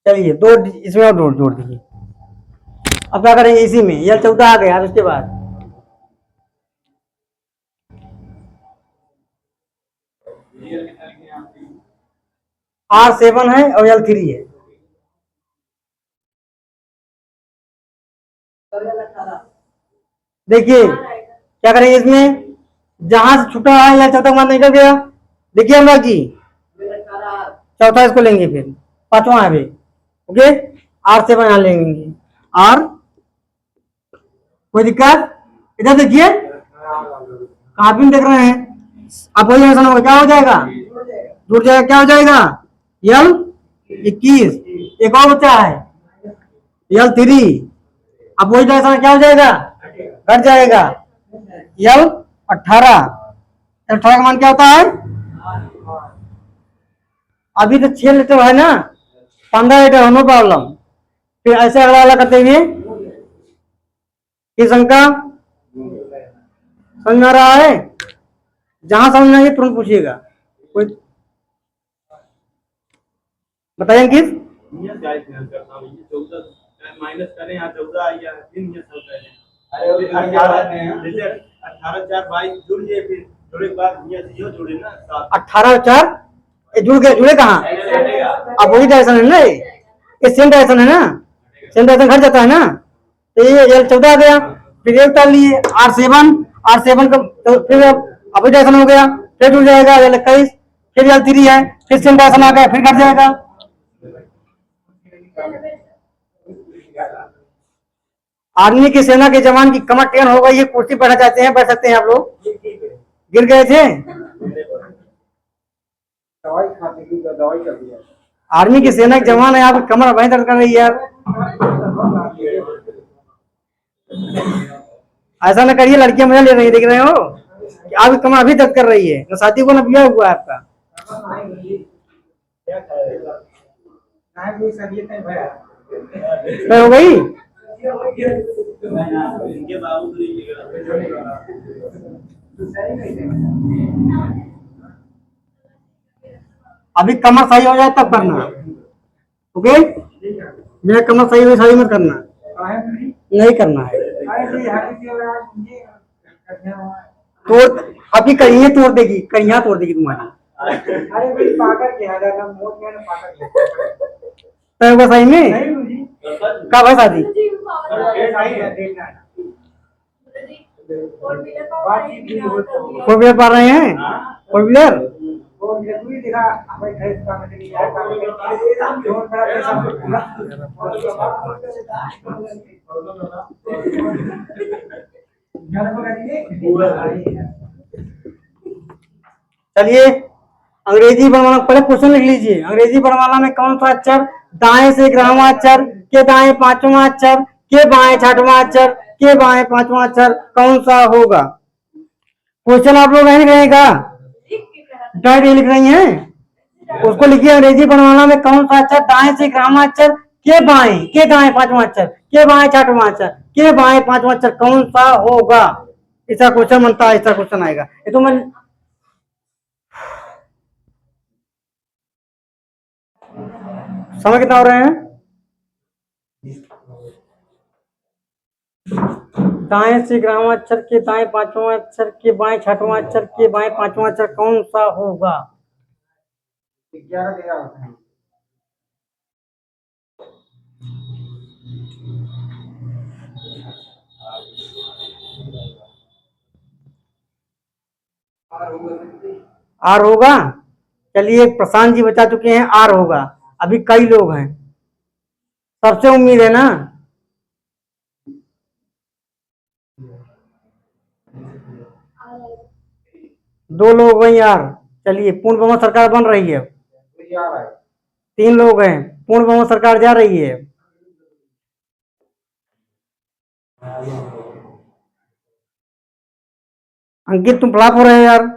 चलिए दो इसमें और जोड़ जोड़ दीजिए। अब क्या करेंगे, इसी में यल 14 आ गया, अब इसके बाद R7 है और L3 है, देखिए क्या करेंगे इसमें, जहां से छुटा है या चौथा मान निकल गया, देखिए अनुराग जी, चौथा इसको लेंगे, फिर पांचवा है अभी, ओके। R7 यहां लेंगे, R, कोई दिक्कत, इधर देखिए, कॉपी में देख रहे हैं, अब वही आंसर होगा, क्या हो जाएगा, जुड़ जाएगा, क्या हो जाएगा, L21, एक और बचा है L3, अब वही डायरेक्शन क्या हो जाएगा, घट जाएगा, L18, L18 का मान क्या होता है, अभी तो 6 लीटर है ना, 15 लीटर, नो प्रॉब्लम। फिर ऐसे अगला वाला करते हुए, किस अंक का समझ में आ रहा है, जहां समझ में आएगी तुरंत पूछिएगा, कोई बताइए किस, ये गाइस ध्यान करता हूं, ये 14 माइनस करें यहाँ 14 आई या 3 ये सब करें, अरे 18 जैसे 18 4 22 जुड़ जाए, फिर जुड़े के बाद ये जोड़े ना 18 और 4 जुड़ गए, जुड़े कहाँ, अब वही डायरेक्शन है ना, ये सेम डायरेक्शन है ना, सेम डायरेक्शन घट जाता है ना, तो ये L14 आ गया, फिर एक डाल लिए R7 का, तो फिर अब डायरेक्शन हो गया, फिर जुड़ जाएगा L21, फिर L3 है, फिर सेम डायरेक्शन आ गया, फिर घट जाएगा। आर्मी की सेना के जवान की कमर टेन हो गई है, कुर्सी बैठना चाहते हैं, बैठ सकते हैं आप लोग, गिर गए थे, दवाई खाने की दवाई कर दिया। आर्मी की सेना के जवान है, आपकी कमर वहीं दर्द कर रही है यार, ऐसा ना करिए, लड़कियां मजा ले रही है, देख रहे हो, आपकी कमर अभी दर्द कर रही है, शादी को ना पिया हुआ है आपका, हो गई, इनके बाबू अभी कमर सही हो जाए तब करना, ओके, मेरा कमर सही हो, सही मत करना, नहीं करना है, तोड़, अभी करिए तोड़ देगी, करिया तोड़ देगी तुम्हारी, अरे भाई पाकर के आ जाता, मोट में पाकर के तो सही में नहीं कब है शादी, जी पावर डेट आई है, डेट आई four wheeler power four wheeler पा रहे हैं, फोर व्हीलर, वो जरूरी दिखा हमें खरीद पाने के लिए आया काम जोर करा पैसा चलिए अंग्रेजी वर्णमाला, पहले क्वेश्चन लिख लीजिए, अंग्रेजी वर्णमाला में कौन सा अक्षर दाएं से 11वां अक्षर, के दाएं 5वां अक्षर, के बाएं 6वां अक्षर, के बाएं 5वां अक्षर कौन सा होगा, क्वेश्चन आप लोग नहीं रहेगा, डायरेक्ट लिख रही हैं, उसको लिखिए, अंग्रेजी वर्णमाला में कौन सा अक्षर दाएं से 11वां अक्षर, के दाएं 5वां अक्षर, के बाएं 6वां अक्षर, के बाएं 5वां अक्षर कौन सा होगा, ऐसा क्वेश्चन बनता है, ऐसा क्वेश्चन आएगा, ये तो मैं समझ कितना हो रहे हैं, दाएं से 11वां अक्षर के दाएं 5वां अक्षर के बाएं 6वां अक्षर के बाएं 5वां अक्षर कौन सा होगा? 11 दिया होता है। आर होगा। चलिए प्रशांत जी बता चुके हैं आर होगा। अभी कई लोग हैं, सबसे उम्मीद है ना। दो लोग हैं यार। चलिए पूर्ण बहुमत सरकार बन रही है। तो यार है। 3 लोग हैं, पूर्ण बहुमत सरकार जा रही है। अंकित तुम फ्लॉप हो रहे हो यार।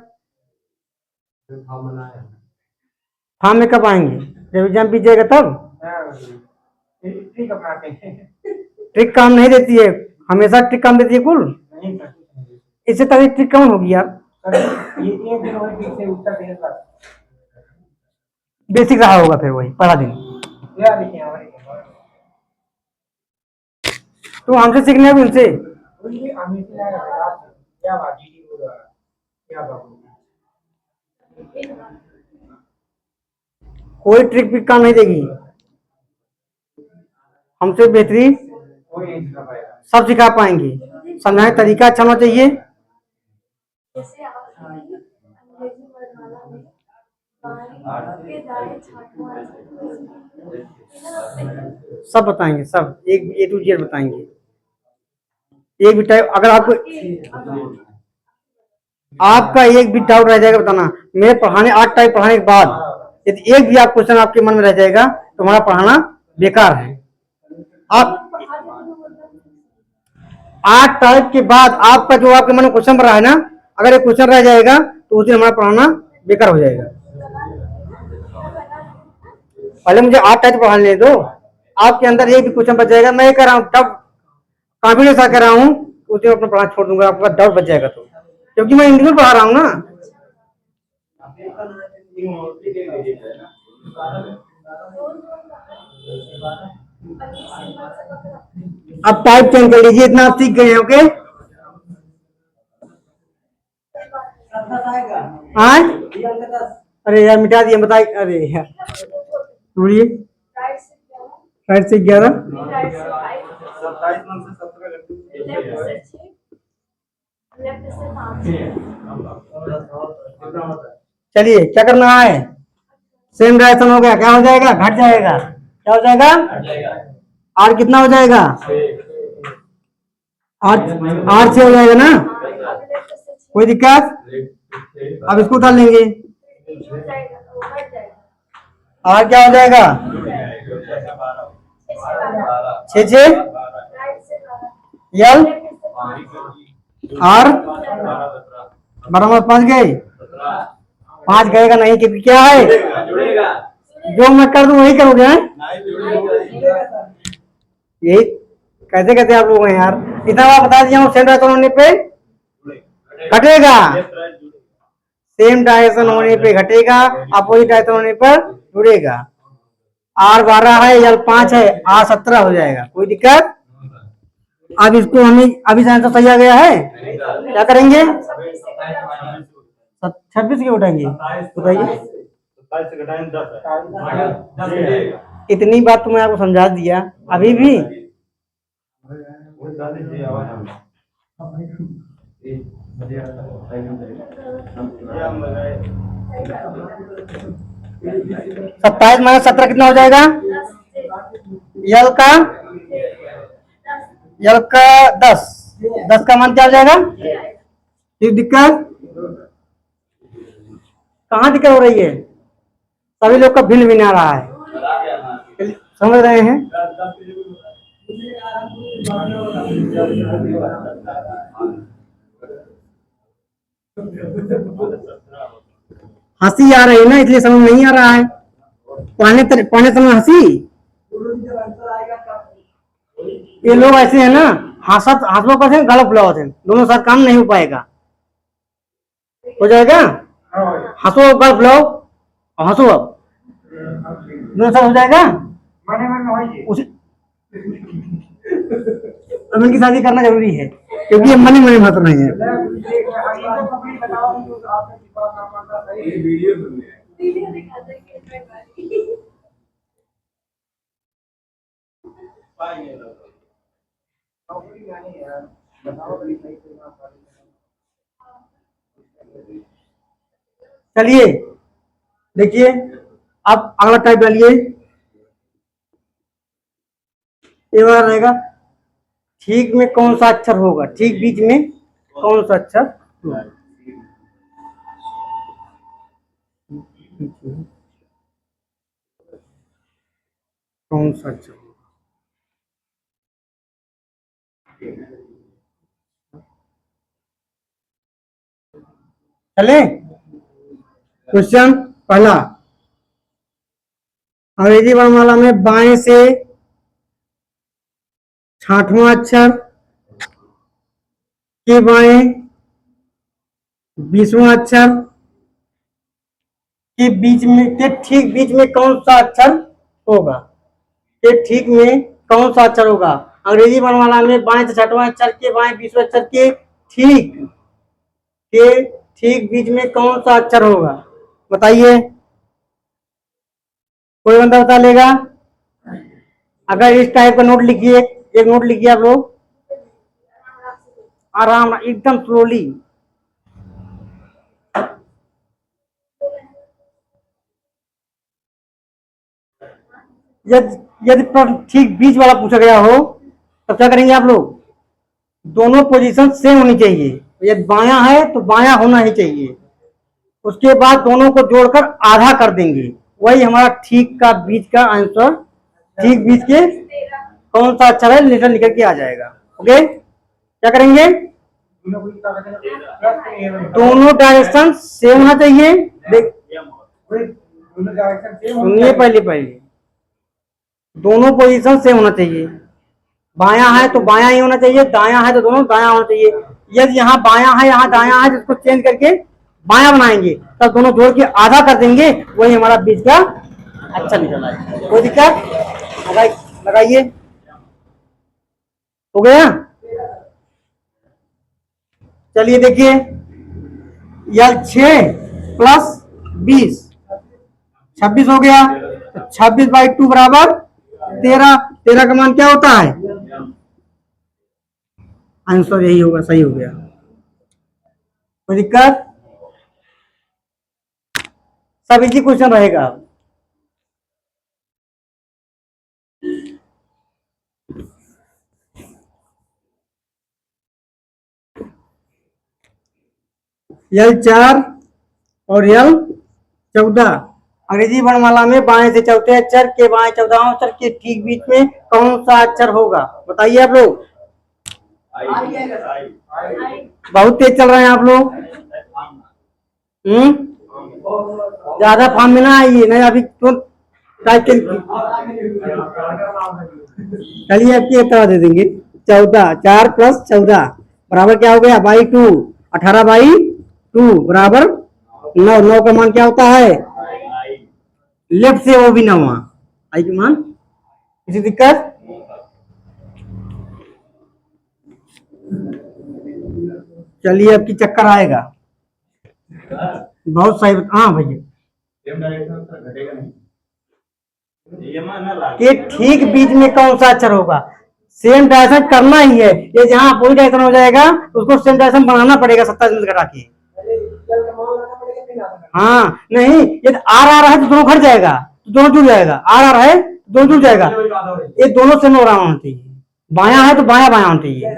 फॉर्म में कब आएंगे? जब एग्जाम बीतेगा तब। ठीक अपनाते हैं। ट्रिक काम नहीं देती है, हमेशा ट्रिक काम देती है कुल। नहीं करते हैं। इससे तभी ट्रिक कौन होगी यार। सर, ये एक दिन और ठीक से उत्तर देने का। बेसिक रहा होगा फिर वही पहला दिन। यार देखिए हमारे तो हमसे सीखने हैं उनसे। तो ये अमेजिंग है यार। क्या बात जी हो रहा है, क्या बात। कोई ट्रिक भी काम नहीं देगी, हमसे बेहतरीन कोई नहीं सिखा पाएगा। सब सिखा पाएंगे। समझाने का तरीका अच्छा होना चाहिए। जैसे आपकी अंग्रेजी वर्णमाला में बाएं के दाएं छठवां सब बताएंगे, सब एक ए टू जेड बताएंगे। एक भी टाइप अगर आपका एक भी डाउट रह जाएगा बताना। मेरे पढ़ाने 8 टाइप पढ़ाने के बाद यदि एक भी आप क्वेश्चन आपके मन में रह जाएगा तो हमारा पढ़ाना बेकार है। आप 8 टाइप के बाद आपका जो आपके मन में क्वेश्चन रहा है ना, अगर एक क्वेश्चन रह जाएगा तो उस दिन हमारा पढ़ाना बेकार हो जाएगा। पहले मुझे 8 टाइप पढ़ाने दो, आपके अंदर एक भी क्वेश्चन बच जाएगा। मैं ये कर रहा हूँ तब कॉन्फिडेंस कर रहा हूँ उस दिन अपना पढ़ाना छोड़ दूंगा, आपका डाउट बच जाएगा तो, क्योंकि मैं इंडिविजुअल पढ़ा रहा हूँ ना। अब टाइप चेंज कर लीजिए, इतना आप सीख गए हैं। ओके हाँ? अरे यार मिटा दिए, बताइए। अरे यार बोलिए। राइट से 11, राइट से 5, 27 में से 17 लेफ्ट से 6, लेफ्ट से 5। चलिए क्या करना है? सेम डायरेक्शन हो गया, क्या हो जाएगा? घट जाएगा। क्या हो जाएगा? आर कितना हो जाएगा? आर 6 हो जाएगा ना। कोई दिक्कत? अब इसको उतार लेंगे। आर क्या हो जाएगा? 6 यल आर 12 में 5 गए। 5 गएगा नहीं, क्योंकि क्या है जो मैं कर दूं वही करोगे। यही कैसे कैसे आप लोग हैं यार। इतना बार बता दिया हूँ, सेम डायरेक्शन होने पे घटेगा, सेम डायरेक्शन होने पे घटेगा, अपोजिट डायरेक्शन होने पर जुड़ेगा। आर 12 है, यल 5 है, आर 17 हो जाएगा। कोई दिक्कत? अब इसको हमें अभी आंसर सही आ गया है, क्या करेंगे? 26 के उठाएंगे, बताइए। 27 से घटाएं 10 है। इतनी बात तो मैं आपको समझा दिया, अभी भी वो दादी जी आवाज हम 27 माइनस 17 कितना हो जाएगा? यल का 10, 10 का मान क्या हो जाएगा? फिर दिक्कत कहाँ दिक्कत हो रही है? सभी लोग का भिन्न भिन्न आ रहा है, समझ रहे हैं? हंसी आ रही है ना, इसलिए समझ नहीं आ रहा है। पढ़ने समय हंसी। ये लोग ऐसे हैं ना, हंसो का गलत बुलाओ थे, दोनों साथ काम नहीं हो पाएगा। हो जाएगा? हंसो गलत बुलाओ और हंसो, अब दोनों साथ हो जाएगा। मन में उसी अब इनकी शादी करना जरूरी है, क्योंकि ये मनी मनी मत नहीं है। बताओ तो आपने थोड़ा सा मानता सही है। वीडियो सुन रहे हैं। वीडियो दिखा देंगे एक बार। पाई नहीं लगा। नौकरी नहीं है बताओ बड़ी सही से ना चलिए देखिए, अब अगला टाइप डालिए। ये वाला रहेगा, ठीक में कौन सा अक्षर होगा, ठीक बीच में कौन सा अक्षर होगा? कौन सा अक्षर होगा? चले क्वेश्चन पहला, अंग्रेजी वर्णमाला में बाएं से 60वां अक्षर के बाएं 20वां अक्षर के बीच में, के ठीक बीच में कौन सा अक्षर होगा? के ठीक में कौन सा अक्षर होगा? अंग्रेजी वर्णमाला में बाएं से 60वां अक्षर के बाएं 20वां अक्षर के ठीक बीच में कौन सा अक्षर होगा? बताइए, कोई बंदा बता लेगा? अगर इस टाइप का नोट लिखिए, एक नोट लिखिए आप लोग, आराम एकदम स्लोली। यदि ठीक बीच वाला पूछा गया हो तब क्या करेंगे आप लोग? दोनों पोजीशन सेम होनी चाहिए। यदि बायां है तो बायां होना ही चाहिए, उसके बाद दोनों को जोड़कर आधा कर देंगे, वही हमारा ठीक का बीच का आंसर। ठीक बीच के कौन सा अक्षर है लेटर निकल के आ जाएगा। ओके, क्या करेंगे? दोनों डायरेक्शन सेम होना चाहिए। सुनिए, पहले दोनों पोजीशन सेम होना चाहिए। बायां है तो बायां ही होना चाहिए, दायां है तो दोनों दायां होना चाहिए। यदि यहाँ बायां है यहाँ दायां है तो इसको चेंज करके बायां बनाएंगे, तब दोनों जोड़ के आधा कर देंगे, वही हमारा बीच का अच्छा निकल आएगा। कोई दिक्कत? लगाइए, हो गया? चलिए देखिए, यह 6 + 20 26 हो गया, तो 26/2 बराबर 13। 13 का मान क्या होता है? आंसर यही होगा, सही हो गया। कोई दिक्कत? सब इजी क्वेश्चन रहेगा। यल 4 और यल 14, अंग्रेजी वर्णमाला में बाएं से चौथे अक्षर के बाएं 14वां अक्षर के ठीक बीच में कौन सा अक्षर होगा? बताइए आप लोग। बहुत तेज चल रहे हैं आप लोग। ज्यादा फार्म में ना आइए, नहीं अभी तो टाइप के। चलिए आपकी एक तरह दे देंगे। 14, 4 + 14 बराबर क्या हो गया? 2। 18/2 बराबर 9। 9 का मान क्या होता है? लेफ्ट से वो भी 9 आई के मान। किसी दिक्कत? चलिए आपकी चक्कर आएगा। बहुत सही। हाँ भैया, ये ठीक बीच में कौन सा अक्षर होगा? सेम डायरेक्शन करना ही है। ये जहां अपोजिट डायरेक्शन हो जाएगा उसको सेम डायरेक्शन बनाना पड़ेगा 27 घटा के। हाँ, नहीं यदि आर आ रहा है तो दोनों घट जाएगा, तो दोनों जुड़ जाएगा। आर आ रहा है दोनों जुड़ जाएगा। ये दोनों सेम हो रहा होना चाहिए। बायां है तो बायां बायां होना चाहिए।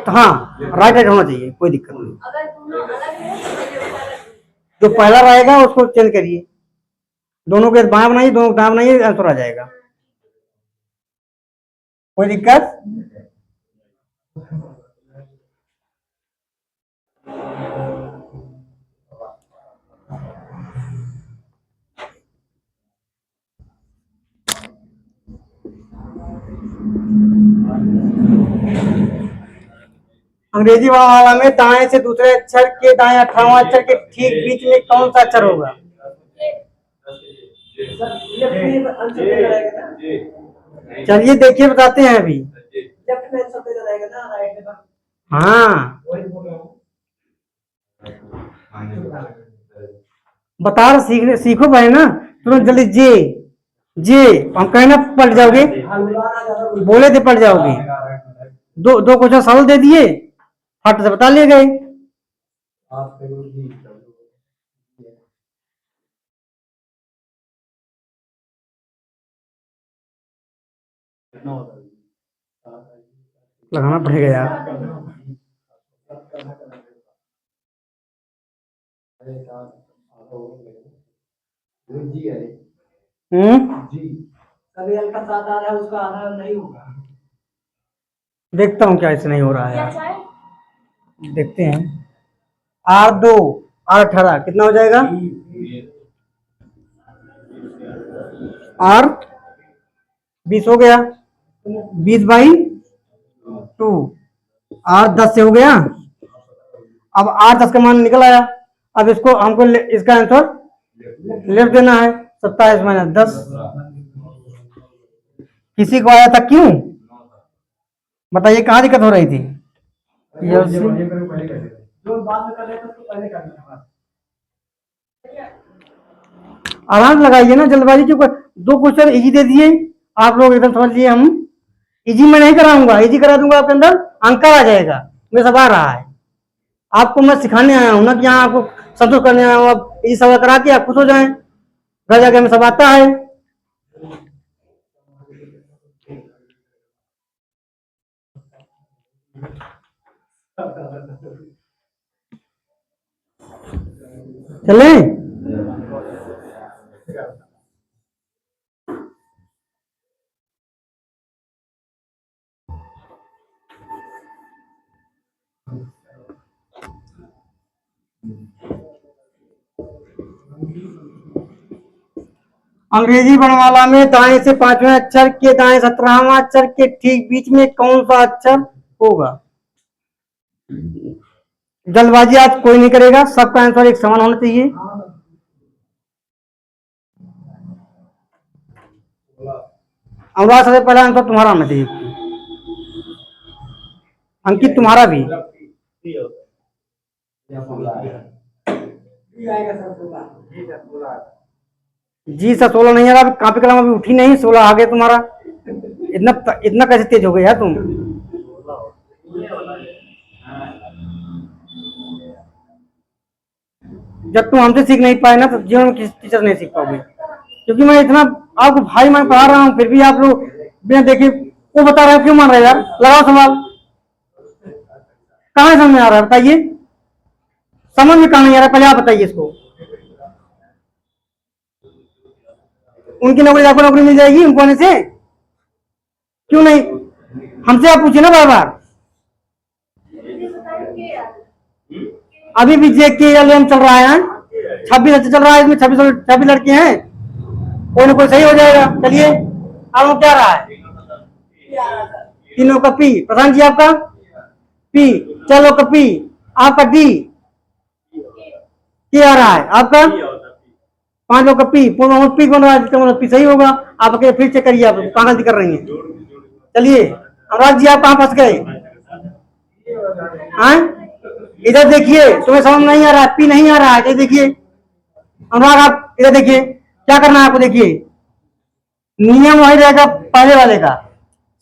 हाँ, राइट होना चाहिए, कोई दिक्कत नहीं। जो पहला रहेगा उसको चेंज करिए, दोनों के बायां बनाइए, दोनों दाएं बनाइए, आंसर आ जाएगा। कोई दिक्कत? अंग्रेजी वर्णमाला में दाएं से दूसरे अक्षर के दाएं 18वां अक्षर के ठीक बीच में कौन सा अक्षर होगा? चलिए देखिए, बताते हैं अभी। लेफ्ट में सब जगह रहेगा ना, राइट में बस हाँ वही बोल रहा हूँ। बता रहा, सीखो भाई ना, तुरंत जल्दी जे जे हम कहना पलट जाओगे, बोले थे पलट जाओगे। दो दो क्वेश्चन सॉल्व दे दिए, फट से बता लिए गए। लगाना पड़ेगा यार। कभी हल्का साथ आ रहा है, उसका आधा नहीं होगा। देखता हूँ क्या ऐसे नहीं हो रहा है क्या यार, चाहे देखते हैं। आर 2 आर 18 कितना हो जाएगा? आर 20 हो गया, 20/2। आर 10 से हो गया। अब आर 10 का मान निकल आया। अब इसको हमको इसका आंसर लेफ्ट देना है, 27 - 10। किसी को आया था क्यों बताइए, कहाँ दिक्कत हो रही थी? जो बाद में कर रहे थे उसको पहले करना है। आराम से लगाइए ना, जल्दबाजी क्यों दो क्वेश्चन इजी दे दिए आप लोग, एकदम समझ लिए। हम इजी में नहीं कराऊंगा, इजी करा दूंगा आपके अंदर अंक आ जाएगा। मेरे सब आ रहा है, आपको मैं सिखाने आया हूं ना कि यहाँ आपको संतुष्ट करने आया हूँ। आप इजी सवाल करा के आप खुश हो जाएं, घर जाके हमें सब आता है। चले अंग्रेजी वर्णमाला में दाएं से 5वें अक्षर के दाएं 17वां अक्षर के ठीक बीच में कौन सा अक्षर होगा? जल्दबाजी आज कोई नहीं करेगा, सबका आंसर एक समान होना चाहिए। अनुराग सबसे पहला आंसर तुम्हारा होना चाहिए, अंकित तुम्हारा भी। जी सर 16 नहीं आ रहा, कापी कलम अभी उठी नहीं, 16 आ गया तुम्हारा। इतना इतना कैसे तेज हो गए यार तुम? जब तुम हमसे सीख नहीं पाए ना, तो जीवन में किसी टीचर नहीं सीख पाओगे। क्योंकि मैं इतना आपको भाई मैं पढ़ा रहा हूँ, फिर भी आप लोग बिना देखे वो बता रहे हो, क्यों मान रहे यार? लगाओ सवाल, कहाँ समझ में आ रहा है बताइए, समझ में कहाँ नहीं आ रहा, पहले आप बताइए इसको। उनकी नौकरी आपको नौकरी मिल जाएगी उनको आने से? क्यों नहीं? हमसे आप पूछिए ना बार बार। अभी भी जे के एल एम चल रहा है, 26 अच्छा चल रहा है, इसमें 26 लड़के हैं, कोई ना कोई सही हो जाएगा। चलिए अब क्या रहा है? तीनों का पी। प्रधान जी आपका पी, चलो का पी, आपका डी क्या आ रहा है? आपका 5 लोग का पी, पूर्ण पी बन रहा है, जिसका मतलब पी सही होगा। आप अकेले फिर चेक करिए, आप पागल कर रही हैं। चलिए अनुराग जी आप कहाँ फंस गए? इधर देखिए, तुम्हें समझ नहीं आ रहा है, पी नहीं आ रहा है, देखिए अनुराग आप इधर देखिए, क्या करना है आपको। देखिए नियम वही रहेगा पहले वाले का,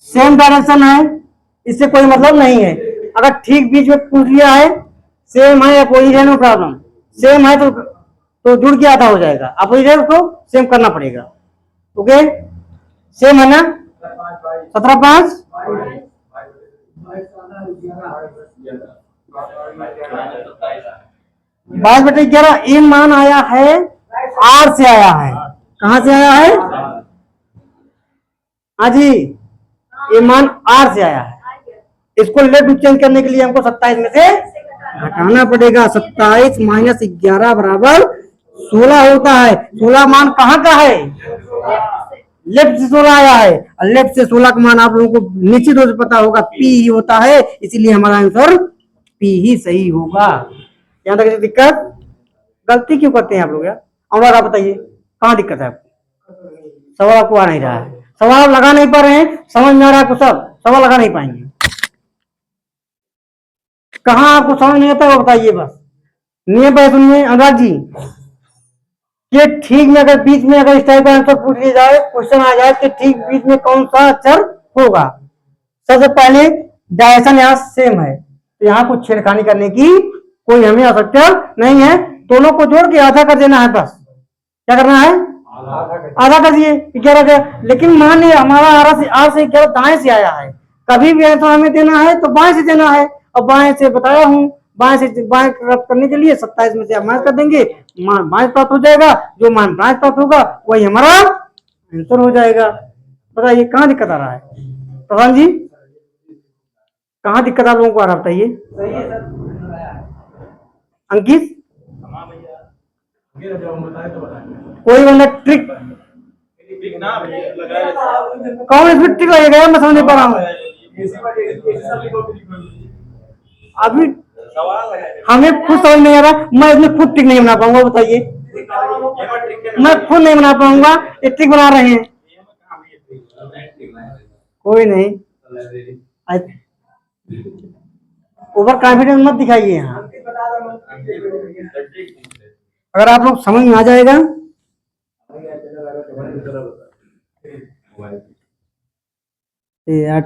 सेम डायरेक्शन है, इससे कोई मतलब नहीं है। अगर ठीक बीच में पूछ लिया है, सेम है अपोजिट है, नो प्रॉब्लम। सेम है तो जुड़ के आधा हो जाएगा, अपोजिट है उसको सेम करना पड़ेगा। ओके सेम है ना? 17/5 22/11। ये मान आया है आर से आया है, कहां से आया है? हाँ जी, ये मान आर से आया है। इसको लेफ्ट चेंज करने के लिए हमको 27 में से हटाना पड़ेगा। 27 - 11 बराबर 16 होता है। 16 मान कहाँ का है? लेफ्ट से 16 आया है, और लेफ्ट से 16 का मान आप लोगों को निश्चित रूप से पता होगा पी ही होता है, इसीलिए हमारा आंसर पी ही सही होगा। यहाँ तक किसी दिक्कत? गलती क्यों करते हैं आप लोग यार? और आप बताइए कहाँ दिक्कत है आपको? सवाल आपको आ नहीं रहा है, सवाल आप लगा नहीं पा रहे हैं, समझ में आ रहा है आपको? सब सवाल लगा नहीं पाएंगे। कहाँ आपको समझ नहीं आता वो बताइए बस। नियम पर सुनिए अनुराग जी, कि ठीक में अगर बीच में अगर इस टाइप का आंसर पूछ लिया जाए, क्वेश्चन आ जाए कि ठीक बीच में कौन सा अक्षर होगा, सबसे पहले डायरेक्शन यहाँ सेम है, तो यहाँ कुछ छेड़खानी करने की कोई हमें आवश्यकता नहीं है। दोनों को जोड़ के आधा कर देना है बस। क्या करना है? आधा कर दिए 11 का। लेकिन मान लिया हमारा आर से 11 दाएं से आया है, कभी भी ऐसा हमें देना है तो बाएं से देना है। और बाएं से बताया हूं, बाएं से बाएं रद्द करने के लिए 27 में से आप माइनस कर देंगे, मान बाएं प्राप्त हो जाएगा। जो मान बाएं प्राप्त होगा वही हमारा आंसर हो जाएगा। बताइए कहाँ दिक्कत आ रहा है प्रधान जी? कहाँ दिक्कत आप लोगों को आ रहा बताइए? सही है सर। अंकित हाँ भैया, जब हम बताए तो बताएंगे। कोई बंदा ट्रिक, ठीक ना भैया लगाया। कौन इसमें ट्रिक लगेगा मैं समझ नहीं पा रहा हूँ अभी। सवाल लगाए। हमें खुद समझ नहीं आ रहा, मैं इसमें खुद ट्रिक नहीं बना पाऊंगा। बताइए, मैं खुद नहीं बना पाऊंगा, ये ट्रिक बना रहे हैं। कोई नहीं, ओवर कॉन्फिडेंस मत दिखाइए यहाँ। अगर आप लोग समझ में आ जाएगा यार,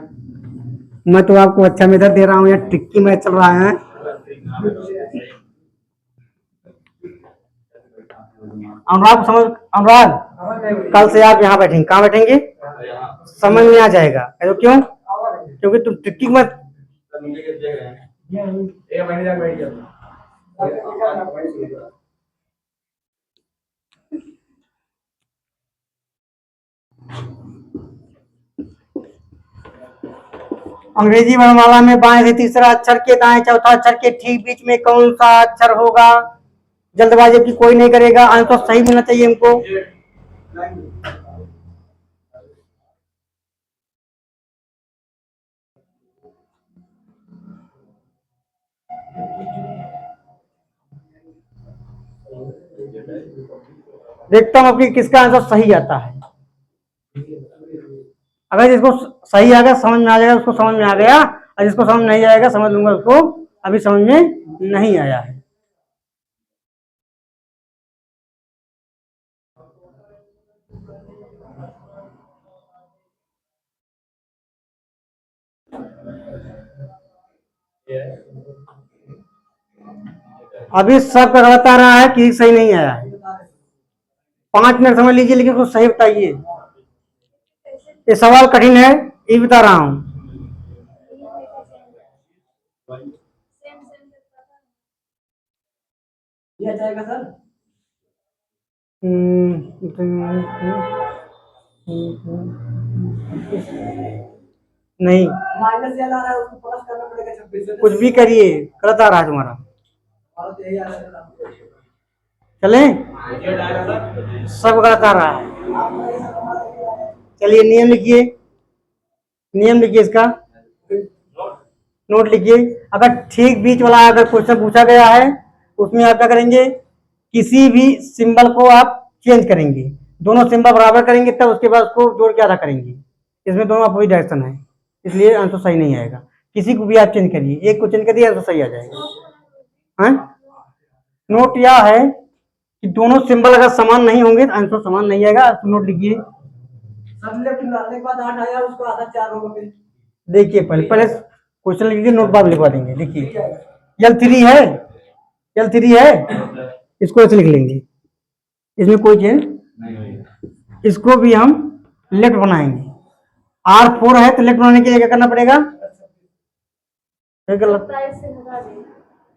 मैं तो आपको अच्छा मेथड दे रहा हूँ, यार ट्रिकी मैच चल रहा है। अनुराग समझ, अनुराग कल से आप यहाँ बैठेंगे। कहाँ बैठेंगे? समझ में आ जाएगा। तो क्यों? क्योंकि तुम ट्रिकी मत। अंग्रेजी वर्णमाला में बाएं से तीसरा अक्षर के दाएं चौथा अक्षर के ठीक बीच में कौन सा अक्षर होगा? जल्दबाजी की कोई नहीं करेगा, आंसर तो सही मिलना चाहिए हमको। देखता हूं आपकी किसका आंसर सही आता है। अगर जिसको सही आ गया समझ में आ जाएगा, उसको समझ में आ गया, और जिसको समझ नहीं आएगा समझ लूंगा उसको अभी समझ में नहीं आया है। अभी सब गलत आ रहा है कि सही नहीं आया है। 5 मिनट समझ लीजिए, लेकिन कुछ सही बताइए। ये सवाल कठिन है, ये बता रहा हूं। ये जाएगा सर। नहीं, माइनस या ला रहा है उसको प्लस करना पड़ेगा 26 से। कुछ भी करिए गलत आ रहा है तुम्हारा। और तो यही आ रहा है। चले, सब गलत आ रहा है। चलिए नियम लिखिए, नियम लिखिए इसका, नोट लिखिए। अगर ठीक बीच वाला अगर क्वेश्चन पूछा गया है उसमें आप क्या करेंगे? किसी भी सिंबल को आप चेंज करेंगे, दोनों सिंबल बराबर करेंगे, तब उसके बाद उसको जोड़ के आधा करेंगे। इसमें दोनों अपोजिट डायरेक्शन है, इसलिए आंसर सही नहीं आएगा। किसी को भी आप चेंज करिए, एक को चेंज कर दिया आंसर सही आ जाएगा। हाँ? नोट यह है कि दोनों सिंबल अगर समान नहीं होंगे तो आंसर समान नहीं आएगा। नोट लिखिए। सब लेकिन डालने के बाद 8 आया उसको आधा 4 होगा फिर। देखिए पहले पहले क्वेश्चन लिख लीजिए, नोट बाद लिखवा देंगे। देखिए L3 है, L3 है, इसको ऐसे लिख लेंगे, इसमें कोई चेंज। इसको भी हम लेफ्ट बनाएंगे। R4 है तो लेफ्ट बनाने के लिए क्या करना पड़ेगा?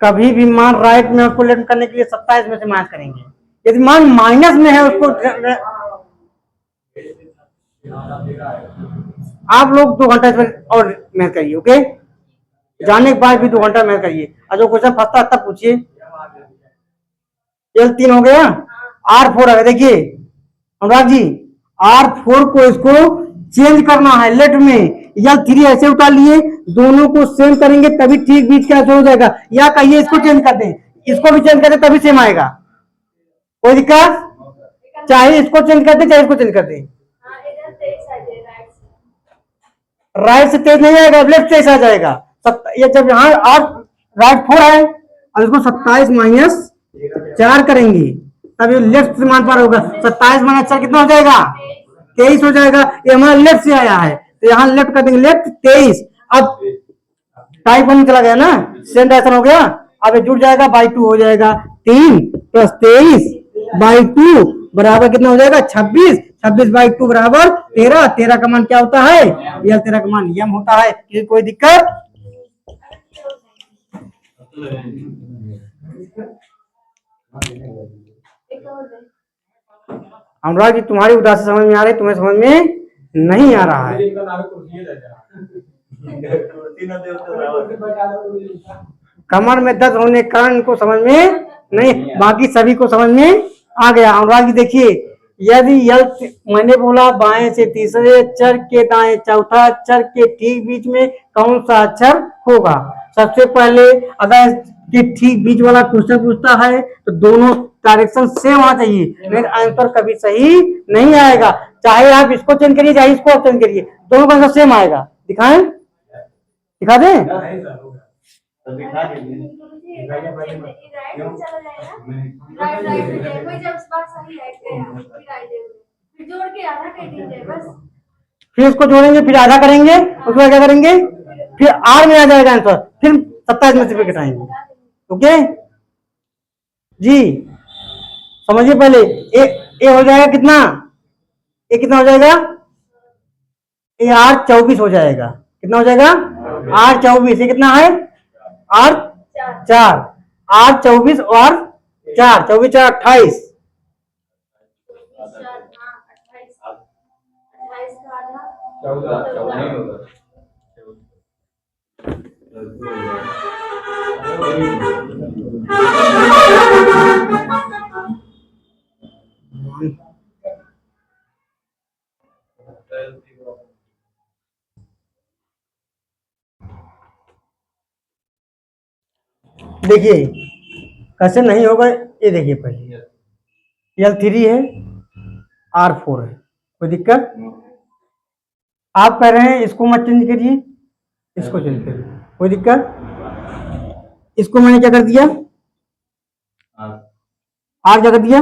कभी भी मान राइट में उसको लेफ्ट करने के लिए 27 में से माइनस करेंगे। यदि मान माइनस में है उसको आप लोग 2 घंटा इसमें और मेहनत करिए। ओके, जाने के बाद भी 2 घंटा मेहनत करिए, और जो क्वेश्चन फंसता है तब पूछिए। L3 हो गया, R4 है। देखिए अनुराग जी, R4 को इसको चेंज करना है लेफ्ट में, L3 ऐसे उतार लिए, दोनों को सेम करेंगे तभी ठीक बीच का हो जाएगा। या कहिए इसको चेंज कर दें, इसको भी चेंज कर दें तभी सेम आएगा। कोई दिक्कत? चाहे इसको चेंज कर दें चाहे इसको चेंज कर दें। राइट से तेज नहीं आएगा, लेफ्ट से आ जाएगा। ये जब यहाँ 8 राइट 4 है और इसको 27 माइनस 4 करेंगे तब ये लेफ्ट से मान पार होगा। 27 माइनस 4 कितना हो जाएगा? 23 हो जाएगा। ये हमारा लेफ्ट से आया है तो यहाँ लेफ्ट कर देंगे, लेफ्ट 23। अब टाइप 1 चला गया ना, सेम डायरेक्शन हो गया। अब ये जुड़ जाएगा, बाई 2 हो जाएगा। 3 प्लस 23 बाई 2 बराबर कितना हो जाएगा? 26। 26 बाई 2 बराबर 13। 13 का मान क्या होता है? यह 13 का मान यम होता है। कोई दिक्कत? अनुराग जी तुम्हारी उदासी समझ में आ रही, तुम्हें समझ में नहीं आ रहा है। कमर में दर्द होने के कारण इनको समझ में नहीं, बाकी सभी को समझ में आ गया। अनुराग जी देखिए, यदि मैंने बोला बाएं से तीसरे अक्षर के दाएं चौथा अक्षर के ठीक बीच में कौन सा अक्षर होगा? सबसे पहले अगर कि ठीक बीच वाला क्वेश्चन पूछता है तो दोनों डायरेक्शन सेम होना चाहिए, लेकिन आंसर कभी सही नहीं आएगा। चाहे आप इसको चेंज करिए चाहे इसको चेंज करिए, दोनों का आंसर सेम आएगा। दिखाएं, दिखा दें? फिर इसको जोड़ेंगे, फिर आधा करेंगे, उसके बाद क्या करेंगे? फिर आर में आ जाएगा आंसर, फिर 27 में से फिर घटाएंगे। ओके जी, समझिए पहले। ए हो जाएगा कितना? ए कितना हो जाएगा? ए आर 24 हो जाएगा। कितना हो जाएगा? आर 24। ये कितना है? आर 4। आर 24 और 4, 24 4 28। देखिए कैसे नहीं होगा, ये देखिए पहले L3 है, R4 है, कोई दिक्कत? आप कह रहे हैं इसको मत चेंज करिए, इसको चेंज करिए, कोई दिक्कत? इसको मैंने क्या कर दिया? आर क्या कर दिया?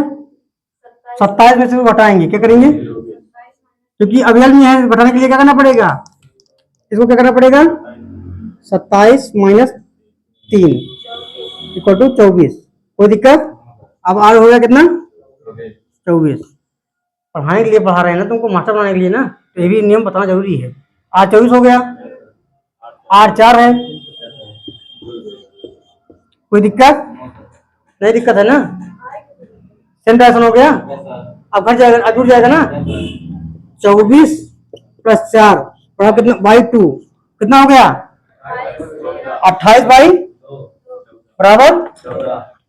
27 में से घटाएंगे, क्या करेंगे? क्योंकि अवेल में है, घटाने के लिए क्या करना पड़ेगा? इसको क्या करना पड़ेगा? 27 माइनस 3 इक्वल टू 24। कोई दिक्कत? अब आर हो गया कितना? 24। पढ़ाने के लिए पढ़ा रहे हैं ना तुमको, मास्टर बनाने के लिए ना, तो ये भी नियम बताना जरूरी है। आर 24 हो गया, आर 4 है, कोई दिक्कत नहीं? दिक्कत है ना? सेम डायरेक्शन हो गया। अब घट जाएगा, जुड़ जाएगा ना। 24 प्लस 4 बराबर कितना? बाई 2 कितना हो गया? 28 बाई बराबर।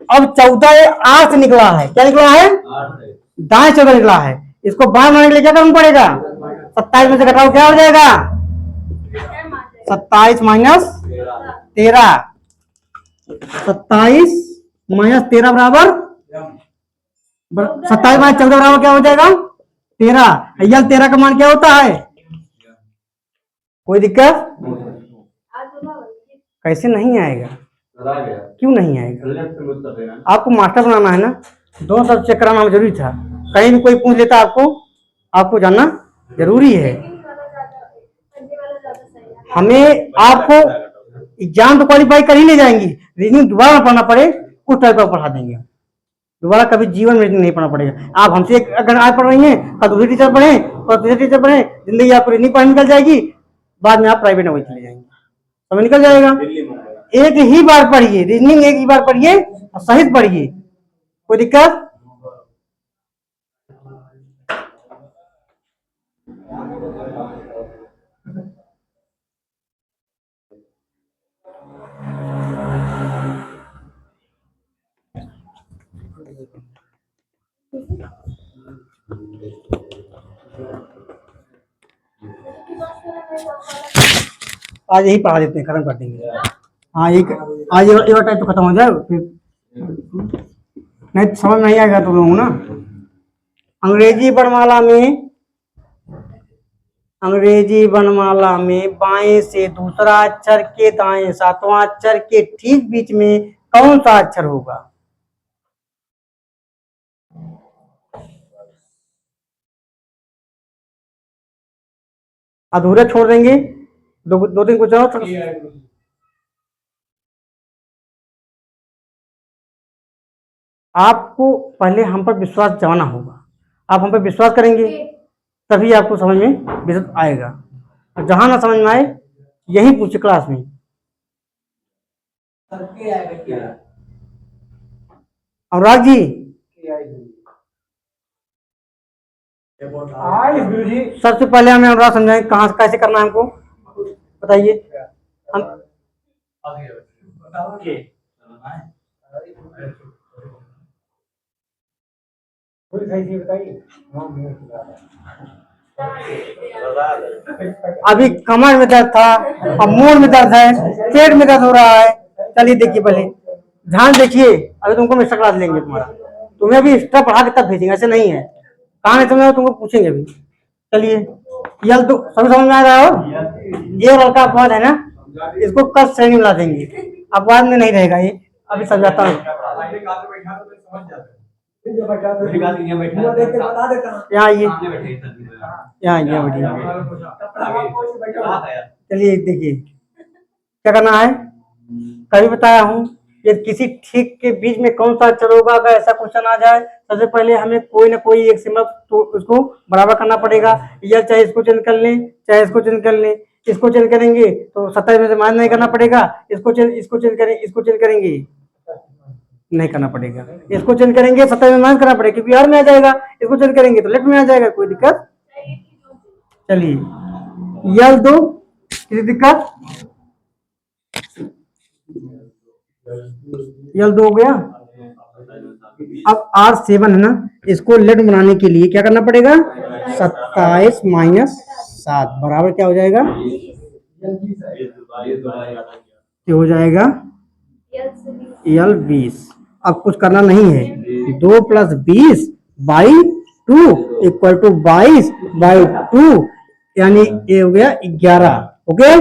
अब 14 आर से निकला है, क्या निकला है? दाएं से निकला है। इसको बाएं बनाने के लिए क्या करना पड़ेगा? 27 में से घटाओ, क्या हो जाएगा? 27 माइनस 13। 27 माइनस 13 बराबर 27 माइनस 14 बराबर क्या हो जाएगा? 13। यल 13 का मान क्या होता है? कोई दिक्कत? कैसे नहीं आएगा? क्यों नहीं आएगा? आपको मास्टर बनाना है ना, दोनों सब चेक कराना जरूरी था। कहीं भी कोई पूछ लेता आपको जानना जरूरी है। हमें आपको एग्जाम तो क्वालिफाई कर ही ले जाएंगी, रीजनिंग दोबारा पढ़ना पड़े उस टाइप का पढ़ा देंगे। दोबारा कभी जीवन में रीजनिंग नहीं पढ़ना पड़ेगा। आप हमसे अगर आज पढ़ रही हैं कल दूसरे टीचर पढ़े और तीसरे टीचर पढ़े, जिंदगी आपको रीजनिंग पढ़ निकल जाएगी, बाद में आप प्राइवेट नौकरी चले जाएंगे, समय निकल जाएगा। एक ही बार पढ़िए रीजनिंग, एक ही बार पढ़िए और सहित पढ़िए, कोई दिक्कत? आज यही पढ़ा देते हैं, खत्म कर देंगे। हाँ एक आज ये टाइप तो खत्म हो जाए, फिर नहीं समझ नहीं आएगा तो लोग ना। अंग्रेजी वर्णमाला में अंग्रेजी वर्णमाला में बाएं से दूसरा अक्षर के दाएं सातवां अक्षर के ठीक बीच में कौन सा अक्षर होगा? अधूरे छोड़ देंगे, दो दिन कुछ और। आपको पहले हम पर विश्वास जमाना होगा। आप हम पर विश्वास करेंगे तभी आपको समझ में विशद आएगा। और जहां ना समझ में आए यही पूछे क्लास में। अनुराग जी, सबसे पहले हमें अनुराग समझाएं कहाँ से कैसे करना है हमको बताइए। हम अभी कमर में दर्द था, अब मूड में दर्द है, पेट में दर्द हो रहा है। चलिए देखिए, पहले ध्यान देखिए। अभी तुमको हम एक्स्ट्रा क्लास लेंगे, तुम्हें अभी एक्स्ट्रा पढ़ा के तब भेजेंगे, ऐसे नहीं है। कहाँ नहीं समझ तुमको पूछेंगे अभी। चलिए यल तो सभी समझ में आ रहा हो। ये लड़का अपवाद है ना, इसको कल श्रेणी मिला देंगे, अपवाद में नहीं रहेगा ये। अभी समझाता हूँ। यहाँ आइए, यहाँ आइए बढ़िया। चलिए देखिए क्या करना है। कभी बताया हूँ कि किसी ठीक के बीच में कौन सा अक्षर होगा। अगर ऐसा क्वेश्चन आ जाए सबसे पहले हमें कोई ना कोई एक सिंबल तो उसको बराबर करना पड़ेगा। या चाहे इसको चेंज कर लें चाहे इसको चेंज कर लें। इसको चेंज करेंगे तो 27 में से माइनस नहीं करना पड़ेगा। इसको चेंज करेंगे नहीं करना पड़ेगा। इसको चेंज करेंगे 27 में माइनस करना पड़ेगा क्योंकि आर में आ जाएगा। इसको चेंज करेंगे तो लेफ्ट में आ जाएगा, कोई दिक्कत। चलिए यल दो, किसी दिक्कत? यल दो हो गया। अब R7 है ना, इसको लेफ्ट बनाने के लिए क्या करना पड़ेगा? 27 माइनस 7 बराबर क्या हो जाएगा? ये हो जाएगा यल 20। अब कुछ करना नहीं है। 2 + 20/2 इक्वल टू 22/2 यानी ये हो गया 11। ओके,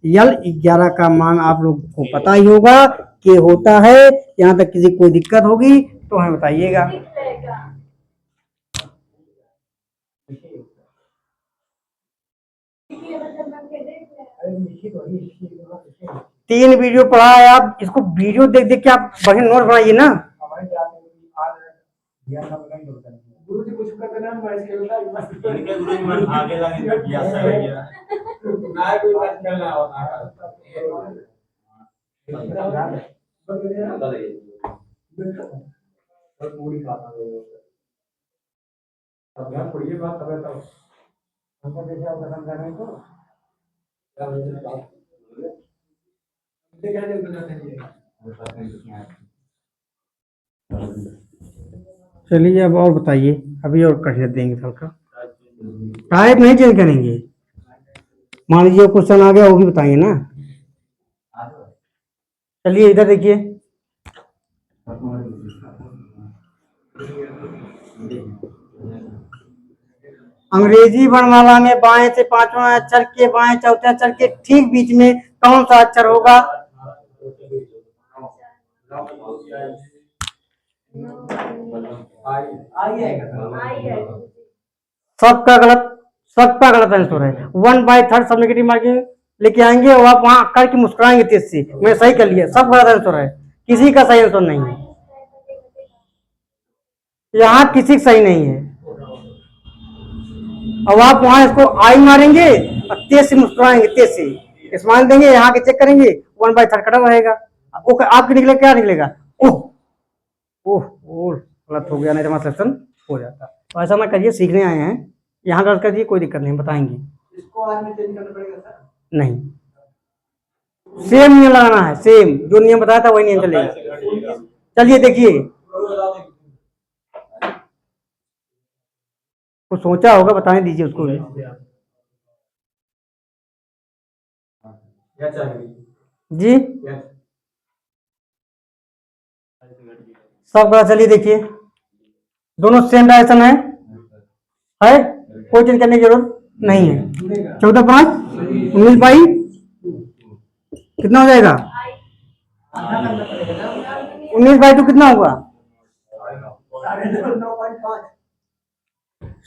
यल 11 का मान आप लोग को पता ही होगा कि होता है। यहाँ तक किसी कोई दिक्कत होगी तो हमें बताइएगा। तीन वीडियो पढ़ा है, आप इसको वीडियो देख देख के आप बढ़िया नोट बनाइए ना। चलिए अब और बताइए, अभी और कठिन देंगे हल्का। टाइप नहीं चेंज करेंगे। मान लीजिए क्वेश्चन आ गया वो भी बताइए ना। चलिए इधर देखिए, अंग्रेजी वर्णमाला में बाएं से पांचवां अक्षर के बाएं चौथे अक्षर के ठीक बीच में कौन सा अक्षर होगा? सबका गलत आंसर है। 1/3 सब नेगेटिव मार्किंग लेके आएंगे और आप वहां अक्कर की मुस्कुराएंगे तेज से। मैं सही कर लिया, सब गलत आंसर है, किसी का सही आंसर नहीं है। यहाँ किसी का सही नहीं है। अब आप वहां इसको आई मारेंगे और तेज से मुस्कुराएंगे, तेज से स्माइल देंगे, यहाँ के चेक करेंगे 1/3 कटा रहेगा। आपके निकले क्या निकलेगा? ओह ओह ओह, गलत हो गया, नहीं तो सेक्शन हो जाता। तो ऐसा ना करिए, सीखने आए हैं, यहाँ गलत कर दिए कोई दिक्कत नहीं, बताएंगे। इसको आर में चेंज करना पड़ेगा सर? नहीं, सेम नियम लगाना है, सेम जो नियम बताया था वही नियम चलेगा। चलिए देखिए, कुछ सोचा होगा, बताने दीजिए उसको। जी सब बड़ा। चलिए देखिए, दोनों सेम डायरेक्शन है, कोई चेंज करने की जरूरत नहीं है। 14 5 19 बाई कितना हो जाएगा? 19 बाई 2 कितना होगा?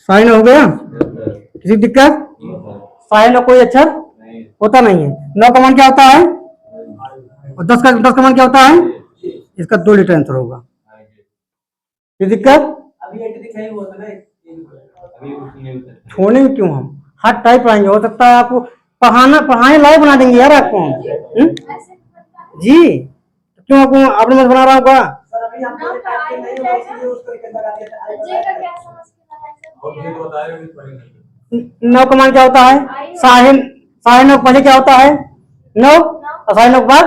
9.5 हो गया। किसी दिक्कत? 9 कोई अक्षर होता नहीं है। 9 का मान क्या होता है? और 10 का मान क्या होता है? इसका 2 लीटर आंसर होगा। कोई दिक्कत? छोड़ने में क्यों, हम हर टाइप पढ़ाएंगे। हो सकता है आपको पढ़ाने लायक बना देंगे यार आपको हम। जी क्यों आपको आपने मत बना रहा होगा? सर अभी हमको टाइप के नहीं होगा इसलिए उसको एक लगा दिया था। जे का क्या समझ के लगाया सर? 9 का मान क्या होता है? 9.5 पहले क्या होता है? 9 और 9.5 के बाद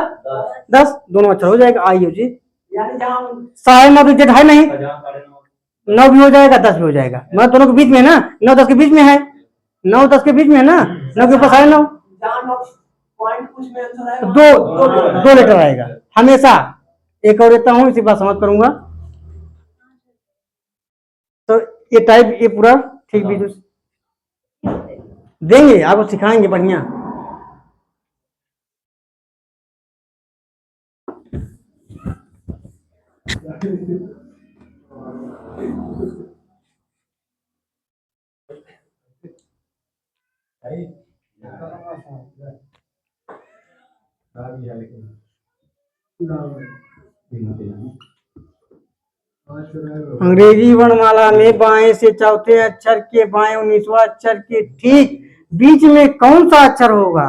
10, दोनों अक्षर हो जाएगा। आइए जी, यानी जहाँ 9.5 तो जेड है नहीं, 9 भी हो जाएगा 10 भी हो जाएगा। मतलब दोनों के बीच में है ना, 9 10 के बीच में है, 9 10 के बीच में है ना, 9 के ऊपर 9.5, जहाँ पॉइंट कुछ में आंसर आएगा दो लेटर आएगा हमेशा। एक और देता हूँ, इसी बात समझ करूंगा। तो ये टाइप ये पूरा ठीक भी देंगे आपको, सिखाएंगे बढ़िया। अंग्रेजी वर्णमाला में बाएं से चौथे अक्षर के बाएं 19वां अक्षर के ठीक बीच में कौन सा अक्षर होगा?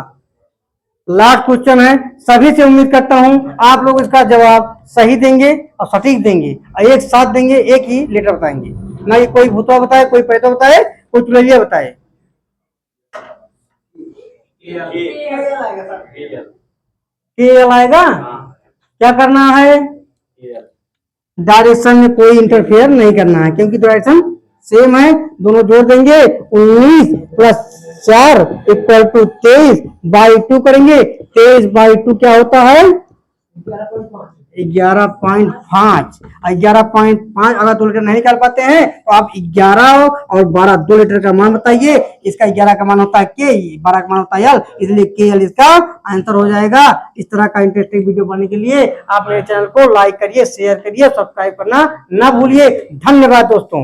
लास्ट क्वेश्चन है। सभी से उम्मीद करता हूं आप लोग इसका जवाब सही देंगे और सटीक देंगे और एक साथ देंगे, एक ही लेटर बताएंगे, ना ये कोई भूतवा बताए, कोई पैदा बताए, कोई चुलैया बताए। KL आएगा। क्या करना है? डायरेक्शन में कोई इंटरफेयर नहीं करना है, क्योंकि डायरेक्शन सेम है। दोनों जोड़ देंगे, 19 + 4 = 23 बाई 2 करेंगे। 23 बाई 2 क्या होता है? 11.5। 11.5 अगर 2 लीटर नहीं निकाल पाते हैं तो आप 11 और 12 2 लीटर का मान बताइए। इसका 11 का मान होता है K, 12 का मान होता है L, इसलिए KL इसका आंसर हो जाएगा। इस तरह का इंटरेस्टिंग वीडियो बनने के लिए आप मेरे चैनल को लाइक करिए, शेयर करिए, सब्सक्राइब करना ना भूलिए। धन्यवाद दोस्तों।